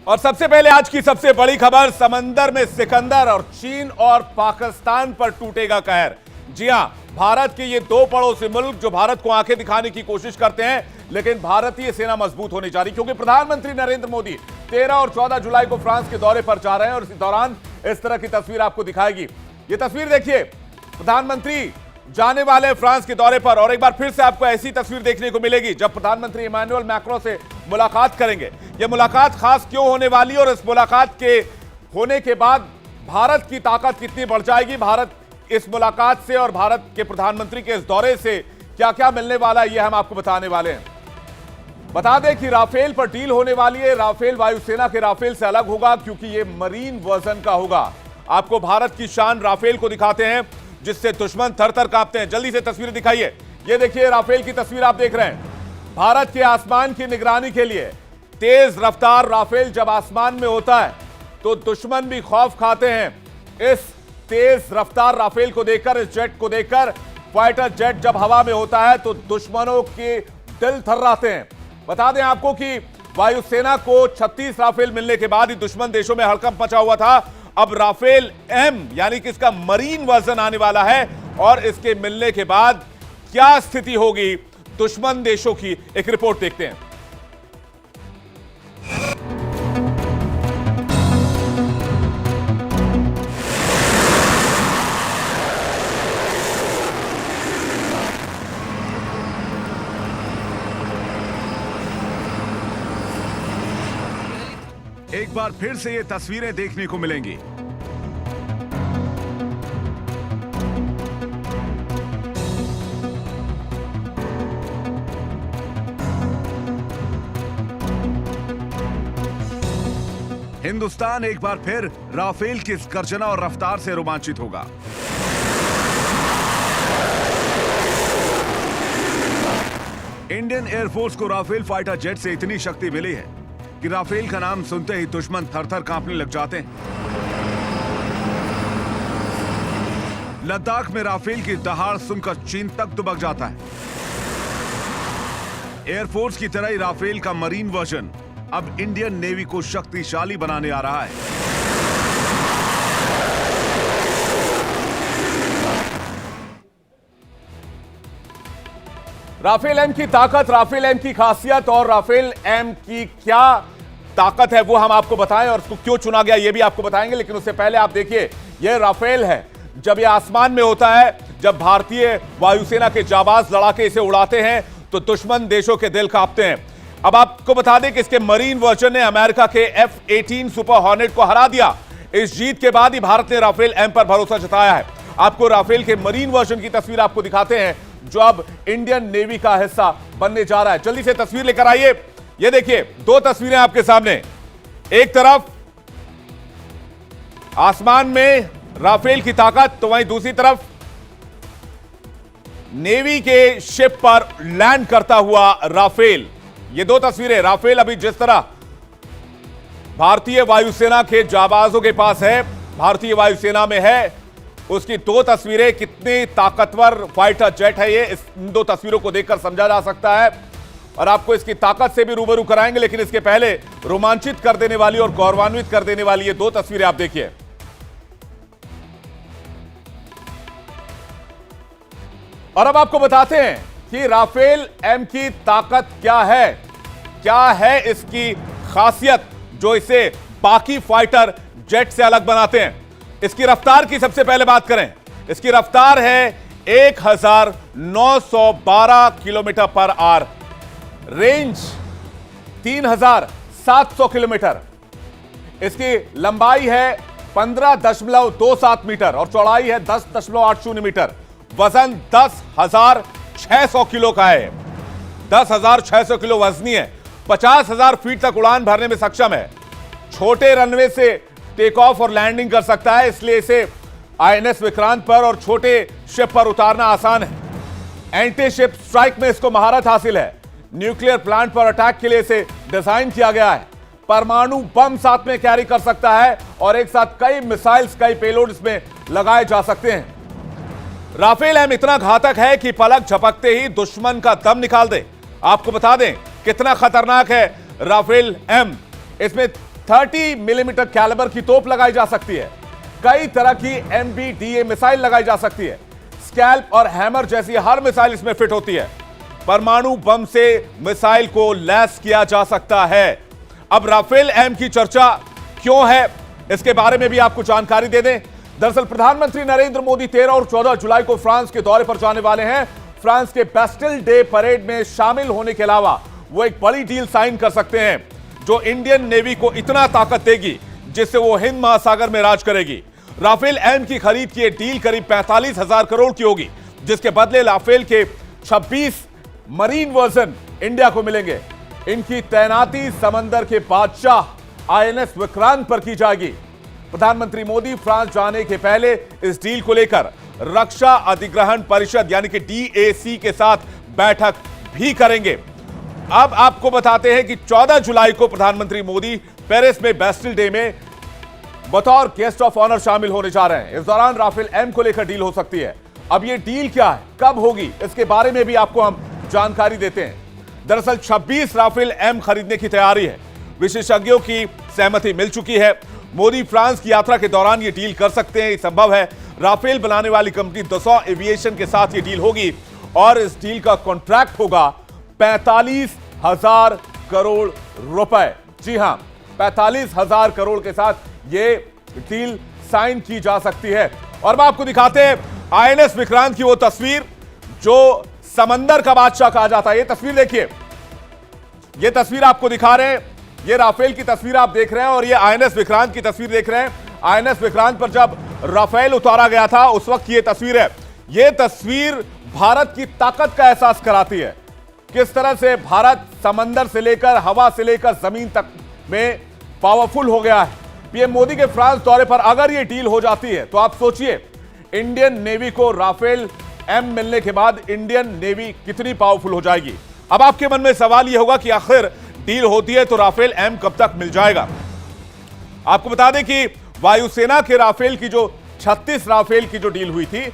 और सबसे पहले आज की सबसे बड़ी खबर, समंदर में सिकंदर और चीन और पाकिस्तान पर टूटेगा कहर। जी हां, भारत के ये दो पड़ोसी मुल्क जो भारत को आंखें दिखाने की कोशिश करते हैं, लेकिन भारतीय सेना मजबूत होनी जा रही, क्योंकि प्रधानमंत्री नरेंद्र मोदी 13 और 14 जुलाई को फ्रांस के दौरे पर जा रहे हैं और इसी दौरान इस तरह की तस्वीर आपको दिखाएगी। ये तस्वीर देखिए, प्रधानमंत्री जाने वाले फ्रांस के दौरे पर, और एक बार फिर से आपको ऐसी तस्वीर देखने को मिलेगी जब प्रधानमंत्री इमैनुअल मैक्रों से मुलाकात करेंगे। यह मुलाकात खास क्यों होने वाली और इस मुलाकात के होने के बाद भारत की ताकत कितनी बढ़ जाएगी, भारत इस मुलाकात से और भारत के प्रधानमंत्री के इस दौरे से क्या क्या मिलने वाला है, यह हम आपको बताने वाले हैं। बता दें कि राफेल पर डील होने वाली है। राफेल वायुसेना के राफेल से अलग होगा क्योंकि यह मरीन वर्जन का होगा। आपको भारत की शान राफेल को दिखाते हैं जिससे दुश्मन थर थर कांपते हैं। जल्दी से तस्वीर दिखाइए। ये देखिए राफेल की तस्वीर आप देख रहे हैं। भारत के आसमान की निगरानी के लिए तेज रफ्तार राफेल जब आसमान में होता है तो दुश्मन भी खौफ खाते हैं। इस तेज रफ्तार राफेल को देखकर, इस जेट को देखकर, फाइटर जेट जब हवा में होता है तो दुश्मनों के दिल थर्राते हैं। बता दें आपको कि वायुसेना को 36 राफेल मिलने के बाद ही दुश्मन देशों में हड़कंप मचा हुआ था। अब राफेल एम यानी कि इसका मरीन वर्जन आने वाला है और इसके मिलने के बाद क्या स्थिति होगी दुश्मन देशों की, एक रिपोर्ट देखते हैं। एक बार फिर से ये तस्वीरें देखने को मिलेंगी। हिंदुस्तान एक बार फिर राफेल की इस गर्जना और रफ्तार से रोमांचित होगा। इंडियन एयरफोर्स को राफेल फाइटर जेट से इतनी शक्ति मिली है कि राफेल का नाम सुनते ही दुश्मन थर-थर कांपने लग जाते हैं। लद्दाख में राफेल की दहाड़ सुनकर चीन तक दुबक जाता है। एयरफोर्स की तरह ही राफेल का मरीन वर्जन अब इंडियन नेवी को शक्तिशाली बनाने आ रहा है। राफेल एम की ताकत, राफेल एम की खासियत और राफेल एम की क्या ताकत है वो हम आपको बताएं और उसको क्यों चुना गया ये भी आपको बताएंगे। लेकिन उससे पहले आप देखिए, यह राफेल है, जब यह आसमान में होता है, जब भारतीय वायुसेना के जाबाज लड़ाके इसे उड़ाते हैं तो दुश्मन देशों के दिल कांपते हैं। अब आपको बता दें कि इसके मरीन वर्जन ने अमेरिका के F-18 सुपर हॉर्नेट को हरा दिया। इस जीत के बाद ही भारत ने राफेल एम पर भरोसा जताया है। आपको राफेल के मरीन वर्जन की तस्वीर आपको दिखाते हैं जो अब इंडियन नेवी का हिस्सा बनने जा रहा है। जल्दी से तस्वीर लेकर आइए। ये देखिए, दो तस्वीरें आपके सामने, एक तरफ आसमान में राफेल की ताकत तो वहीं दूसरी तरफ नेवी के शिप पर लैंड करता हुआ राफेल। ये दो तस्वीरें, राफेल अभी जिस तरह भारतीय वायुसेना के जाबाजों के पास है, भारतीय वायुसेना में है, उसकी दो तस्वीरें, कितनी ताकतवर फाइटर जेट है ये, इन दो तस्वीरों को देखकर समझा जा सकता है और आपको इसकी ताकत से भी रूबरू कराएंगे। लेकिन इसके पहले रोमांचित कर देने वाली और गौरवान्वित कर देने वाली ये दो तस्वीरें आप देखिए। और अब आपको बताते हैं कि राफेल एम की ताकत क्या है इसकी खासियत जो इसे बाकी फाइटर जेट से अलग बनाते हैं। इसकी रफ्तार की सबसे पहले बात करें, इसकी रफ्तार है 1912 kilometre per hour, range 3700 kilometre, इसकी लंबाई है 15.27 मीटर और चौड़ाई है 10.80 मीटर, वजन 10,600 किलो का है। 10,600 किलो वजनी है, 50,000 फीट तक उड़ान भरने में सक्षम है, छोटे रनवे से टेक ऑफ और लैंडिंग कर सकता है, इसलिए इसे आईएनएस विक्रांत पर और छोटे शिप पर उतारना आसान है। एंटी शिप स्ट्राइक में इसको महारत हासिल है। न्यूक्लियर प्लांट पर अटैक के लिए इसे डिजाइन किया गया है। परमाणु बम साथ में कैरी कर सकता है और एक साथ कई मिसाइल्स, कई पेलोड इसमें लगाए जा सकते हैं। राफेल एम इतना घातक है कि पलक झपकते ही दुश्मन का दम निकाल दे। आपको बता दें कितना खतरनाक है राफेल एम। इसमें 30 मिलीमीटर कैलिबर की तोप लगाई जा सकती है। कई तरह की MBDA मिसाइल लगाई जा सकती है। स्कैल्प और हैमर जैसी हर मिसाइल इसमें फिट होती है। परमाणु बम से मिसाइल को लैस किया जा सकता है। अब राफेल एम की चर्चा क्यों है, इसके बारे में भी आपको जानकारी दे दें। दरअसल प्रधानमंत्री नरेंद्र मोदी 13 और 14 जुलाई को फ्रांस के दौरे पर जाने वाले हैं। फ्रांस के बेस्टिल डे परेड में शामिल होने के अलावा वो एक बड़ी डील साइन कर सकते हैं जो इंडियन नेवी को इतना ताकत देगी जिससे वो हिंद महासागर में राज करेगी। राफेल एम की खरीद की डील करीब 45,000 करोड़ की होगी, जिसके बदले राफेल के 26 मरीन वर्जन इंडिया को मिलेंगे। इनकी तैनाती समंदर के बादशाह INS विक्रांत पर की जाएगी। प्रधानमंत्री मोदी फ्रांस जाने के पहले इस डील को लेकर रक्षा अधिग्रहण परिषद यानी कि DAC के साथ बैठक भी करेंगे। अब आपको बताते हैं कि 14 जुलाई को प्रधानमंत्री मोदी पेरिस में बेस्टिल डे में बतौर गेस्ट ऑफ ऑनर शामिल होने जा रहे हैं। इस दौरान राफेल एम को लेकर डील हो सकती है। अब यह डील क्या है, कब होगी, इसके बारे में भी आपको हम जानकारी देते हैं। दरअसल 26 राफेल एम खरीदने की तैयारी है। विशेषज्ञों की सहमति मिल चुकी है। मोदी फ्रांस की यात्रा के दौरान यह डील कर सकते हैं, यह संभव है। राफेल बनाने वाली कंपनी दसॉ एविएशन के साथ यह डील होगी और इस डील का कॉन्ट्रैक्ट होगा 45,000 करोड़ रुपए। जी हां, 45,000 करोड़ के साथ यह डील साइन की जा सकती है। और मैं आपको दिखाते हैं INS विक्रांत की वो तस्वीर जो समंदर का बादशाह कहा जाता है। ये तस्वीर देखिए, ये तस्वीर आपको दिखा रहे हैं। ये राफेल की तस्वीर आप देख रहे हैं और ये INS विक्रांत की तस्वीर देख रहे हैं। INS विक्रांत पर जब राफेल उतारा गया था उस वक्त ये तस्वीर है। ये तस्वीर भारत की ताकत का एहसास कराती है। किस तरह से भारत समंदर से लेकर हवा से लेकर जमीन तक में पावरफुल हो गया है। पीएम मोदी के फ्रांस दौरे पर अगर ये डील हो जाती है तो आप सोचिए इंडियन नेवी को राफेल एम मिलने के बाद इंडियन नेवी कितनी पावरफुल हो जाएगी। अब आपके मन में सवाल यह होगा कि आखिर डील होती है तो राफेल एम कब तक मिल जाएगा। आपको बता दें कि वायुसेना के राफेल की जो 36 राफेल की जो डील हुई थी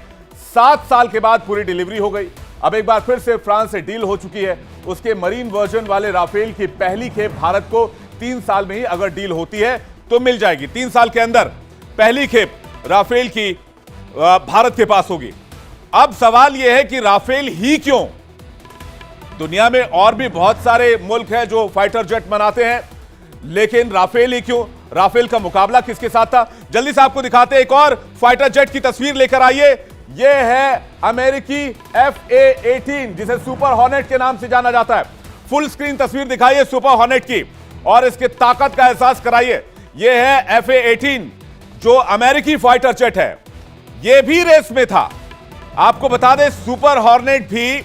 7 साल के बाद पूरी डिलीवरी हो गई। अब एक बार फिर से फ्रांस से डील हो चुकी है। उसके मरीन वर्जन वाले राफेल की पहली खेप भारत को 3 साल में ही अगर डील होती है तो मिल जाएगी। 3 साल के अंदर पहली खेप राफेल की भारत के पास होगी। अब सवाल यह है कि राफेल ही क्यों? दुनिया में और भी बहुत सारे मुल्क हैं जो फाइटर जेट बनाते हैं, लेकिन राफेल ही क्यों? राफेल का मुकाबला किसके साथ था? जल्दी से आपको दिखाते हैं। एक और फाइटर जेट की तस्वीर लेकर आइए। यह है अमेरिकी FA-18 जिसे सुपर हॉर्नेट के नाम से जाना जाता है। फुल स्क्रीन तस्वीर दिखाइए सुपर हॉर्नेट की और इसके ताकत का एहसास कराइए। यह है FA-18 जो अमेरिकी फाइटर जेट है। यह भी रेस में था। आपको बता दें सुपर हॉर्नेट भी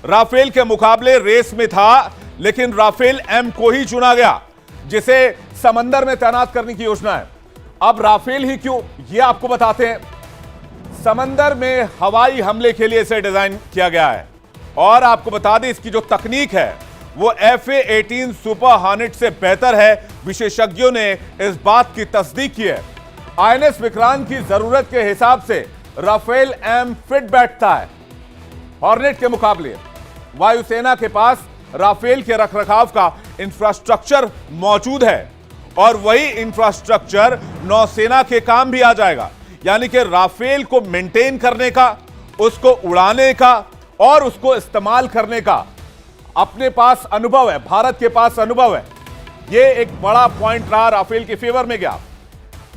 राफेल के मुकाबले रेस में था, लेकिन राफेल एम को ही चुना गया जिसे समंदर में तैनात करने की योजना है। अब राफेल ही क्यों, यह आपको बताते हैं। समंदर में हवाई हमले के लिए इसे डिजाइन किया गया है और आपको बता दें इसकी जो तकनीक है वो FA-18 सुपर हॉर्नेट से बेहतर है। विशेषज्ञों ने इस बात की तस्दीक की है। INS विक्रांत की जरूरत के हिसाब से राफेल एम फिट बैठता है हॉर्नेट के मुकाबले। वायुसेना के पास राफेल के रखरखाव का इंफ्रास्ट्रक्चर मौजूद है और वही इंफ्रास्ट्रक्चर नौसेना के काम भी आ जाएगा। यानी कि राफेल को मेंटेन करने का, उसको उड़ाने का और उसको इस्तेमाल करने का अपने पास अनुभव है। भारत के पास अनुभव है। यह एक बड़ा पॉइंट रहा, राफेल के फेवर में गया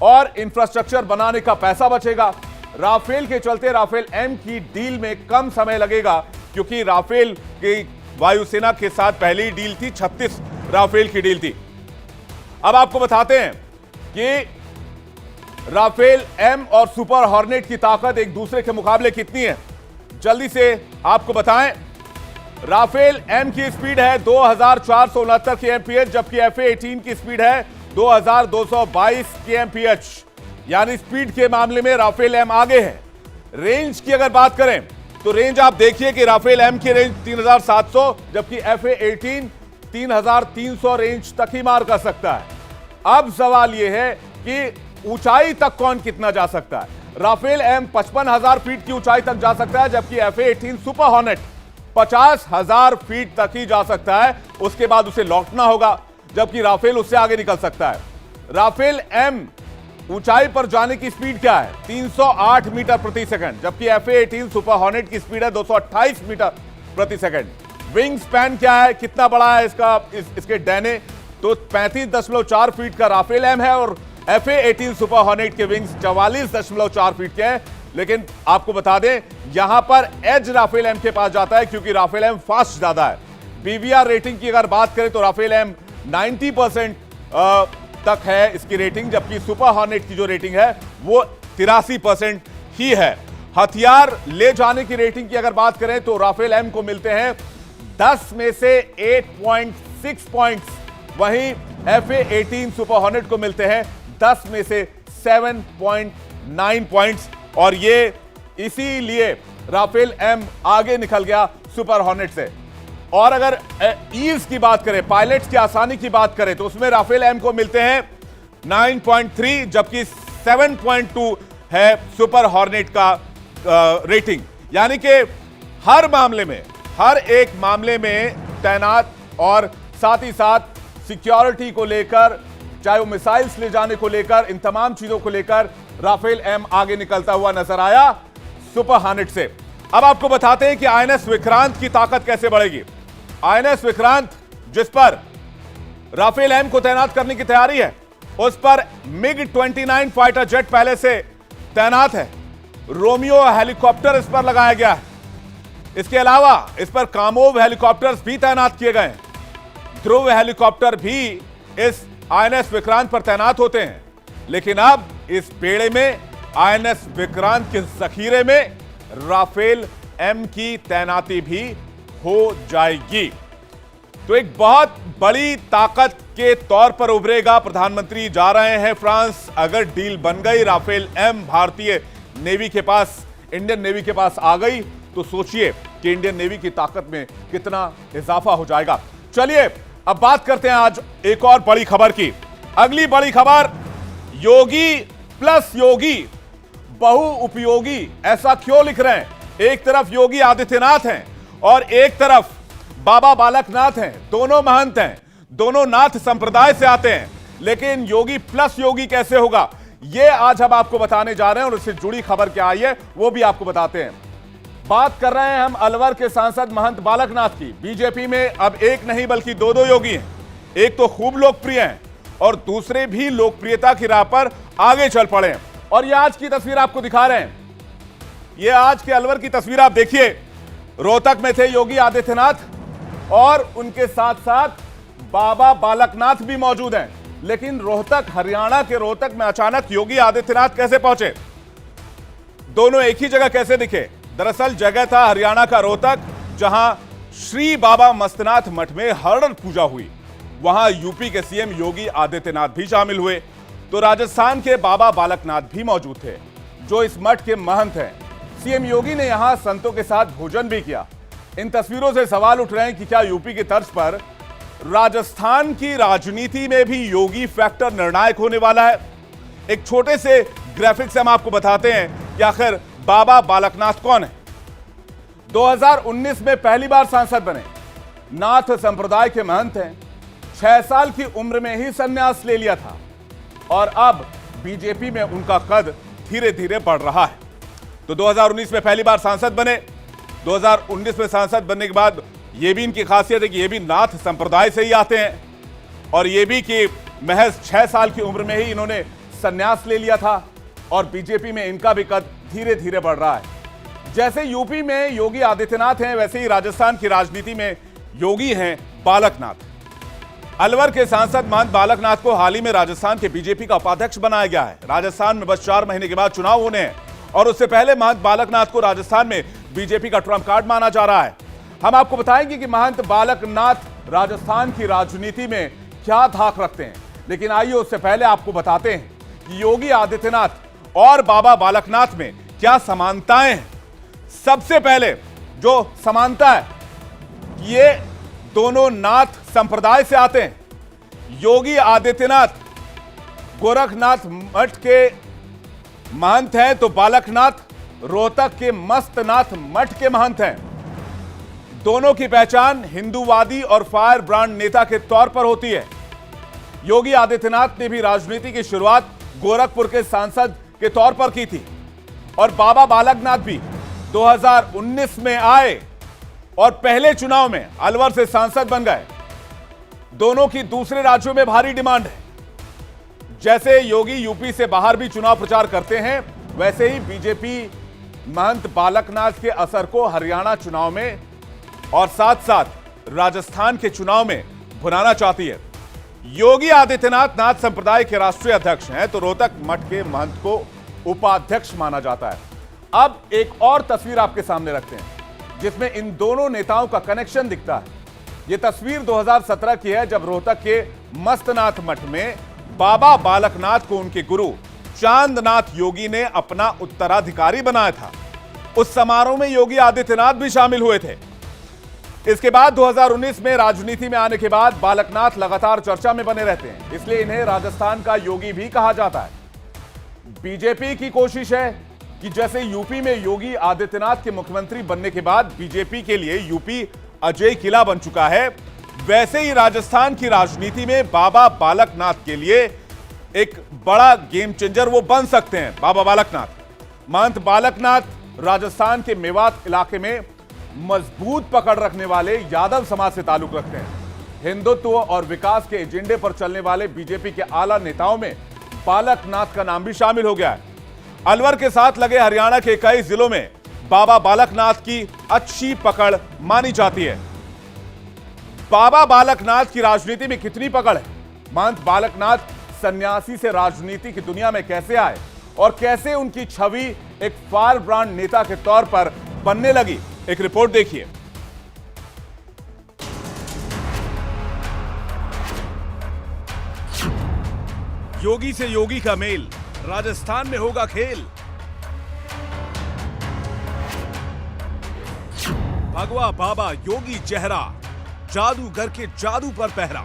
और इंफ्रास्ट्रक्चर बनाने का पैसा बचेगा। राफेल के चलते राफेल एम की डील में कम समय लगेगा क्योंकि राफेल की वायुसेना के साथ पहली डील थी, 36 राफेल की डील थी। अब आपको बताते हैं कि राफेल एम और सुपर हॉर्नेट की ताकत एक दूसरे के मुकाबले कितनी है। जल्दी से आपको बताएं। राफेल एम की स्पीड है 2469 kmph जबकि FA-18 की स्पीड है 2222 kmph। यानी स्पीड के मामले में राफेल एम आगे है। रेंज की अगर बात करें तो रेंज आप देखिए कि राफेल एम की रेंज 3700 जबकि FA-18 3300 रेंज तक ही मार कर सकता है। अब सवाल यह है कि ऊंचाई तक कौन कितना जा सकता है। राफेल एम 55,000 फीट की ऊंचाई तक जा सकता है जबकि FA-18 सुपर हॉर्नेट 50,000 फीट तक ही जा सकता है। उसके बाद उसे लौटना होगा जबकि राफेल उससे आगे निकल सकता है। राफेल एम ऊंचाई पर जाने की स्पीड क्या है? 308 मीटर प्रति सेकंड, जबकि F/A-18 सुपर हॉर्नेट की स्पीड है 228 मीटर प्रति सेकंड। विंग स्पैन क्या है, कितना बड़ा है इसके डैने? तो 35.4 फीट का राफेल एम है और F/A-18 सुपर हॉर्नेट के विंग्स 44.4 फीट के हैं। लेकिन आपको बता दें, यहां पर एज राफेल एम के पास जाता है क्योंकि राफेल एम फास्ट ज्यादा है। BVR रेटिंग की अगर बात करें तो राफेल एम 90% तक है इसकी रेटिंग, जबकि सुपर हॉर्नेट की जो रेटिंग है वो 83% ही है। हथियार ले जाने की रेटिंग की अगर बात करें तो राफेल एम को मिलते हैं 10 में से 8.6 पॉइंट्स, वहीं F/A-18 सुपर हॉर्नेट को मिलते हैं 10 में से 7.9 पॉइंट्स, और ये इसीलिए राफेल एम आगे निकल गया सुपर हॉर्नेट से। और अगर ईज की बात करें, पायलट्स की आसानी की बात करें, तो उसमें राफेल एम को मिलते हैं 9.3, जबकि 7.2 है सुपर हॉर्नेट का रेटिंग। यानी कि हर मामले में, हर एक मामले में तैनात, और साथ ही साथ सिक्योरिटी को लेकर, चाहे वो मिसाइल्स ले जाने को लेकर, इन तमाम चीजों को लेकर राफेल एम आगे निकलता हुआ नजर आया सुपर हॉर्नेट से। अब आपको बताते हैं कि INS विक्रांत की ताकत कैसे बढ़ेगी। INS विक्रांत, जिस पर राफेल एम को तैनात करने की तैयारी है, उस पर MiG-29 फाइटर जेट पहले से तैनात है। रोमियो हेलीकॉप्टर इस पर लगाया गया है। इसके अलावा इस पर कामोव हेलीकॉप्टर्स भी तैनात किए गए हैं। ध्रुव हेलीकॉप्टर भी इस INS विक्रांत पर तैनात होते हैं। लेकिन अब इस बेड़े में, INS विक्रांत के जखीरे में राफेल एम की तैनाती भी हो जाएगी। तो एक बहुत बड़ी ताकत के तौर पर उभरेगा। प्रधानमंत्री जा रहे हैं फ्रांस। अगर डील बन गई, राफेल एम भारतीय नेवी के पास, इंडियन नेवी के पास आ गई, तो सोचिए कि इंडियन नेवी की ताकत में कितना इजाफा हो जाएगा। चलिए अब बात करते हैं आज एक और बड़ी खबर की। अगली बड़ी खबर, योगी प्लस योगी बहु उपयोगी, ऐसा क्यों लिख रहे हैं? एक तरफ योगी आदित्यनाथ हैं और एक तरफ बाबा बालकनाथ हैं। दोनों महंत हैं, दोनों नाथ संप्रदाय से आते हैं, लेकिन योगी प्लस योगी कैसे होगा, यह आज हम आपको बताने जा रहे हैं। और इससे जुड़ी खबर क्या आई है वो भी आपको बताते हैं। बात कर रहे हैं हम अलवर के सांसद महंत बालकनाथ की। बीजेपी में अब एक नहीं बल्कि दो योगी हैं। एक तो खूब लोकप्रिय हैं और दूसरे भी लोकप्रियता की राह पर आगे चल पड़े हैं। और ये आज की तस्वीर आपको दिखा रहे हैं। ये आज के अलवर की तस्वीर आप देखिए। रोहतक में थे योगी आदित्यनाथ और उनके साथ साथ बाबा बालकनाथ भी मौजूद हैं। लेकिन रोहतक, हरियाणा के रोहतक में अचानक योगी आदित्यनाथ कैसे पहुंचे? दोनों एक ही जगह कैसे दिखे? दरअसल जगह था हरियाणा का रोहतक, जहां श्री बाबा मस्तनाथ मठ में हरण पूजा हुई। वहां यूपी के सीएम योगी आदित्यनाथ भी शामिल हुए। तो राजस्थान के बाबा बालकनाथ भी मौजूद थे, जो इस मठ के महंत हैं। सीएम योगी ने यहां संतों के साथ भोजन भी किया। इन तस्वीरों से सवाल उठ रहे हैं कि क्या यूपी की तर्ज पर राजस्थान की राजनीति में भी योगी फैक्टर निर्णायक होने वाला है? एक छोटे से ग्राफिक्स हम आपको बताते हैं कि आखिर बाबा बालकनाथ कौन है। 2019 में पहली बार सांसद बने, नाथ संप्रदाय के महंत हैं। 6 साल की उम्र में ही संन्यास ले लिया था और अब बीजेपी में उनका कद धीरे धीरे बढ़ रहा है। तो 2019 में पहली बार सांसद बने। 2019 में सांसद बनने के बाद यह भी इनकी खासियत है कि ये भी नाथ संप्रदाय से ही आते हैं, और यह भी कि महज 6 साल की उम्र में ही इन्होंने संन्यास ले लिया था और बीजेपी में इनका भी कद धीरे धीरे बढ़ रहा है। जैसे यूपी में योगी आदित्यनाथ हैं, वैसे ही राजस्थान की राजनीति में योगी हैं बालकनाथ। अलवर के सांसद महंत बालकनाथ को हाल ही में राजस्थान के बीजेपी का उपाध्यक्ष बनाया गया है। राजस्थान में बस 4 महीने के बाद चुनाव होने हैं और उससे पहले महंत बालकनाथ को राजस्थान में बीजेपी का ट्रम्प कार्ड माना जा रहा है। हम आपको बताएंगे कि महंत बालकनाथ राजस्थान की राजनीति में क्या धाक रखते हैं, लेकिन आइए उससे पहले आपको बताते हैं कि योगी आदित्यनाथ और बाबा बालकनाथ में क्या समानताएं हैं। सबसे पहले जो समानता है, ये दोनों नाथ संप्रदाय से आते हैं। योगी आदित्यनाथ गोरखनाथ मठ के महंत हैं, तो बालकनाथ रोहतक के मस्तनाथ मठ के महंत हैं। दोनों की पहचान हिंदूवादी और फायर ब्रांड नेता के तौर पर होती है। योगी आदित्यनाथ ने भी राजनीति की शुरुआत गोरखपुर के सांसद के तौर पर की थी और बाबा बालकनाथ भी 2019 में आए और पहले चुनाव में अलवर से सांसद बन गए। दोनों की दूसरे राज्यों में भारी डिमांड है। जैसे योगी यूपी से बाहर भी चुनाव प्रचार करते हैं, वैसे ही बीजेपी महंत बालकनाथ के असर को हरियाणा चुनाव में और साथ साथ राजस्थान के चुनाव में भुनाना चाहती है। योगी आदित्यनाथ नाथ संप्रदाय के राष्ट्रीय अध्यक्ष हैं, तो रोहतक मठ के महंत को उपाध्यक्ष माना जाता है। अब एक और तस्वीर आपके सामने रखते हैं जिसमें इन दोनों नेताओं का कनेक्शन दिखता है। यह तस्वीर 2017 की है, जब रोहतक के मस्तनाथ मठ में बाबा बालकनाथ को उनके गुरु चांदनाथ योगी ने अपना उत्तराधिकारी बनाया था। उस समारोह में योगी आदित्यनाथ भी शामिल हुए थे। इसके बाद 2019 में राजनीति में आने के बाद बालकनाथ लगातार चर्चा में बने रहते हैं, इसलिए इन्हें राजस्थान का योगी भी कहा जाता है। बीजेपी की कोशिश है कि जैसे यूपी में योगी आदित्यनाथ के मुख्यमंत्री बनने के बाद बीजेपी के लिए यूपी अजय किला बन चुका है, वैसे ही राजस्थान की राजनीति में बाबा बालकनाथ के लिए एक बड़ा गेम चेंजर वो बन सकते हैं। बाबा बालकनाथ महंत बालकनाथ राजस्थान के मेवात इलाके में मजबूत पकड़ रखने वाले यादव समाज से ताल्लुक रखते हैं। हिंदुत्व और विकास के एजेंडे पर चलने वाले बीजेपी के आला नेताओं में बालकनाथ का नाम भी शामिल हो गया है। अलवर के साथ लगे हरियाणा के कई जिलों में बाबा बालकनाथ की अच्छी पकड़ मानी जाती है। बाबा बालकनाथ की राजनीति में कितनी पकड़ है? महंत बालकनाथ सन्यासी से राजनीति की दुनिया में कैसे आए और कैसे उनकी छवि एक फायर ब्रांड नेता के तौर पर बनने लगी, एक रिपोर्ट देखिए। योगी से योगी का मेल, राजस्थान में होगा खेल। भगवा बाबा योगी चेहरा, जादूगर के जादू पर पहरा।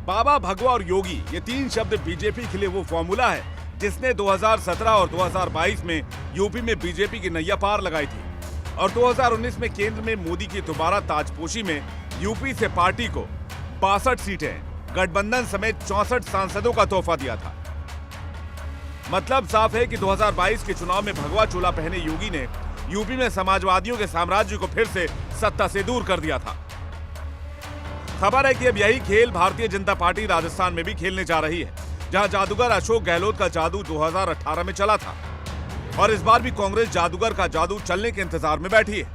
बाबा, भगवा और योगी, ये तीन शब्द बीजेपी के लिए वो फॉर्मूला है जिसने 2017 और 2022 में यूपी में बीजेपी की नैया पार लगाई थी और 2019 में केंद्र में मोदी की दोबारा ताजपोशी में यूपी से पार्टी को 62 सीटें, गठबंधन समेत 64 सांसदों का तोहफा दिया था। मतलब साफ है कि 2022 के चुनाव में भगवा चोला पहने योगी ने यूपी में समाजवादियों के साम्राज्य को फिर से सत्ता से दूर कर दिया था। खबर है कि अब यही खेल भारतीय जनता पार्टी राजस्थान में भी खेलने जा रही है, जहां जादूगर अशोक गहलोत का जादू 2018 में चला था और इस बार भी कांग्रेस जादूगर का जादू चलने के इंतजार में बैठी है।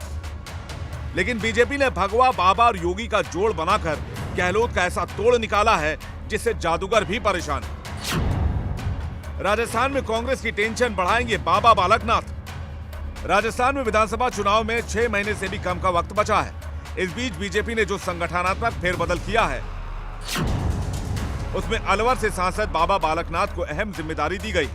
लेकिन बीजेपी ने भगवा, बाबा और योगी का जोड़ बनाकर गहलोत का ऐसा तोड़ निकाला है जिससे जादूगर भी परेशान है। राजस्थान में कांग्रेस की टेंशन बढ़ाएंगे बाबा बालकनाथ। राजस्थान में विधानसभा चुनाव में 6 महीने से भी कम का वक्त बचा है। इस बीच बीजेपी ने जो संगठनात्मक फेरबदल किया है उसमें अलवर से सांसद बाबा बालकनाथ को अहम जिम्मेदारी दी गई।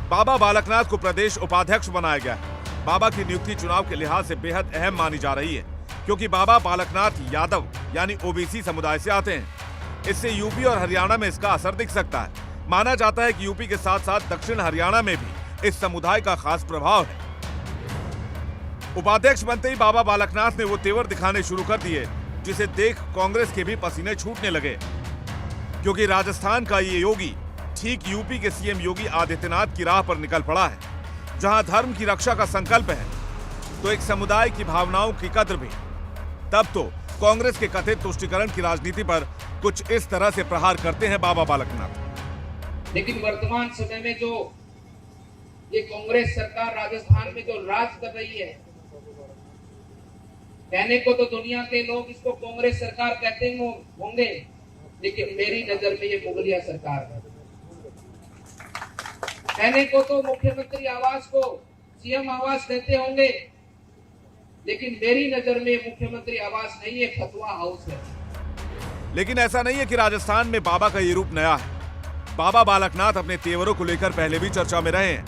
बाबा बालकनाथ को प्रदेश उपाध्यक्ष बनाया गया है। बाबा की नियुक्ति चुनाव के लिहाज से बेहद अहम मानी जा रही है, क्योंकि बाबा बालकनाथ यादव यानी ओबीसी समुदाय से आते हैं। इससे यूपी और हरियाणा में इसका असर दिख सकता है। माना जाता है कि यूपी के साथ साथ दक्षिण हरियाणा में भी इस समुदाय का खास प्रभाव है। उपाध्यक्ष बनते ही बाबा बालकनाथ ने वो तेवर दिखाने शुरू कर दिए जिसे देख कांग्रेस के भी पसीने छूटने लगे, क्योंकि राजस्थान का ये योगी ठीक यूपी के सीएम योगी आदित्यनाथ की राह पर निकल पड़ा है, जहां धर्म की रक्षा का संकल्प है तो एक समुदाय की भावनाओं की कद्र भी। तब तो कांग्रेस के कथित तुष्टीकरण की राजनीति पर कुछ इस तरह से प्रहार करते हैं बाबा बालकनाथ। लेकिन वर्तमान समय में जो ये कांग्रेस सरकार राजस्थान में जो राज कर रही है, कहने को तो दुनिया के लोग इसको कांग्रेस सरकार कहते होंगे, लेकिन मेरी नजर में ये मुगलिया सरकार है। कहने को तो मुख्यमंत्री आवास को सीएम आवास कहते होंगे, लेकिन मेरी नजर में मुख्यमंत्री आवास नहीं है, फतवा हाउस है। लेकिन ऐसा नहीं है कि राजस्थान में बाबा का ये रूप नया है। बाबा बालकनाथ अपने तेवरों को लेकर पहले भी चर्चा में रहे हैं।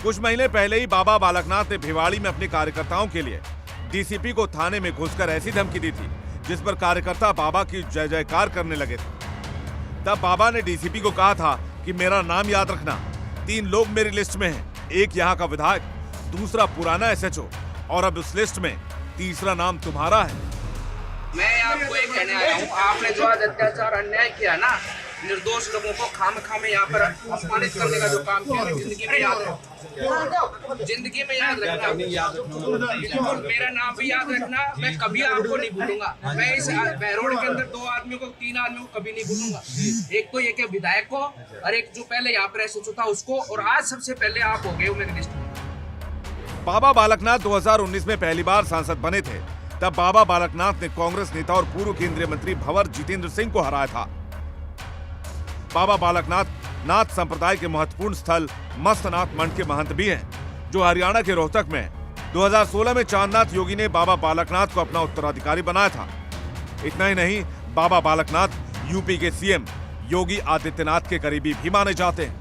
कुछ महीने पहले ही बाबा बालकनाथ ने भिवाड़ी में अपने कार्यकर्ताओं के लिए डीसीपी को थाने में घुसकर ऐसी धमकी दी थी जिस पर कार्यकर्ता बाबा की जय जयकार करने लगे थे। तब बाबा ने डीसीपी को कहा था कि मेरा नाम याद रखना, 3 लोग मेरी लिस्ट में हैं, एक यहाँ का विधायक, दूसरा पुराना एसएचओ और अब उस लिस्ट में तीसरा नाम तुम्हारा है। मैं आपको ये कहने आया हूँ, आपने जो आज अत्याचार अन्याय किया ना, निर्दोष लोगों को खाम यहाँ पर अपमानित करने का जो काम किया, जिंदगी में याद रखना, जिंदगी में याद रखना, बिल्कुल मेरा नाम भी याद रखना। मैं कभी आपको नहीं भूलूंगा। मैं इस बहरोड के अंदर 3 आदमियों को कभी नहीं भूलूंगा। एक तो ये विधायक को, और एक जो पहले यहाँ पर एसएचओ था उसको, और आज सबसे पहले आप हो गए हो मेरी लिस्ट में। बाबा बालकनाथ 2019 में पहली बार सांसद बने थे। तब बाबा बालकनाथ ने कांग्रेस नेता और पूर्व केंद्रीय मंत्री भंवर जितेंद्र सिंह को हराया था। बाबा बालकनाथ नाथ संप्रदाय के महत्वपूर्ण स्थल मस्तनाथ मठ के महंत भी हैं, जो हरियाणा के रोहतक में हैं। 2016 में चांदनाथ योगी ने बाबा बालकनाथ को अपना उत्तराधिकारी बनाया था। इतना ही नहीं, बाबा बालकनाथ यूपी के सीएम योगी आदित्यनाथ के करीबी भी माने जाते हैं।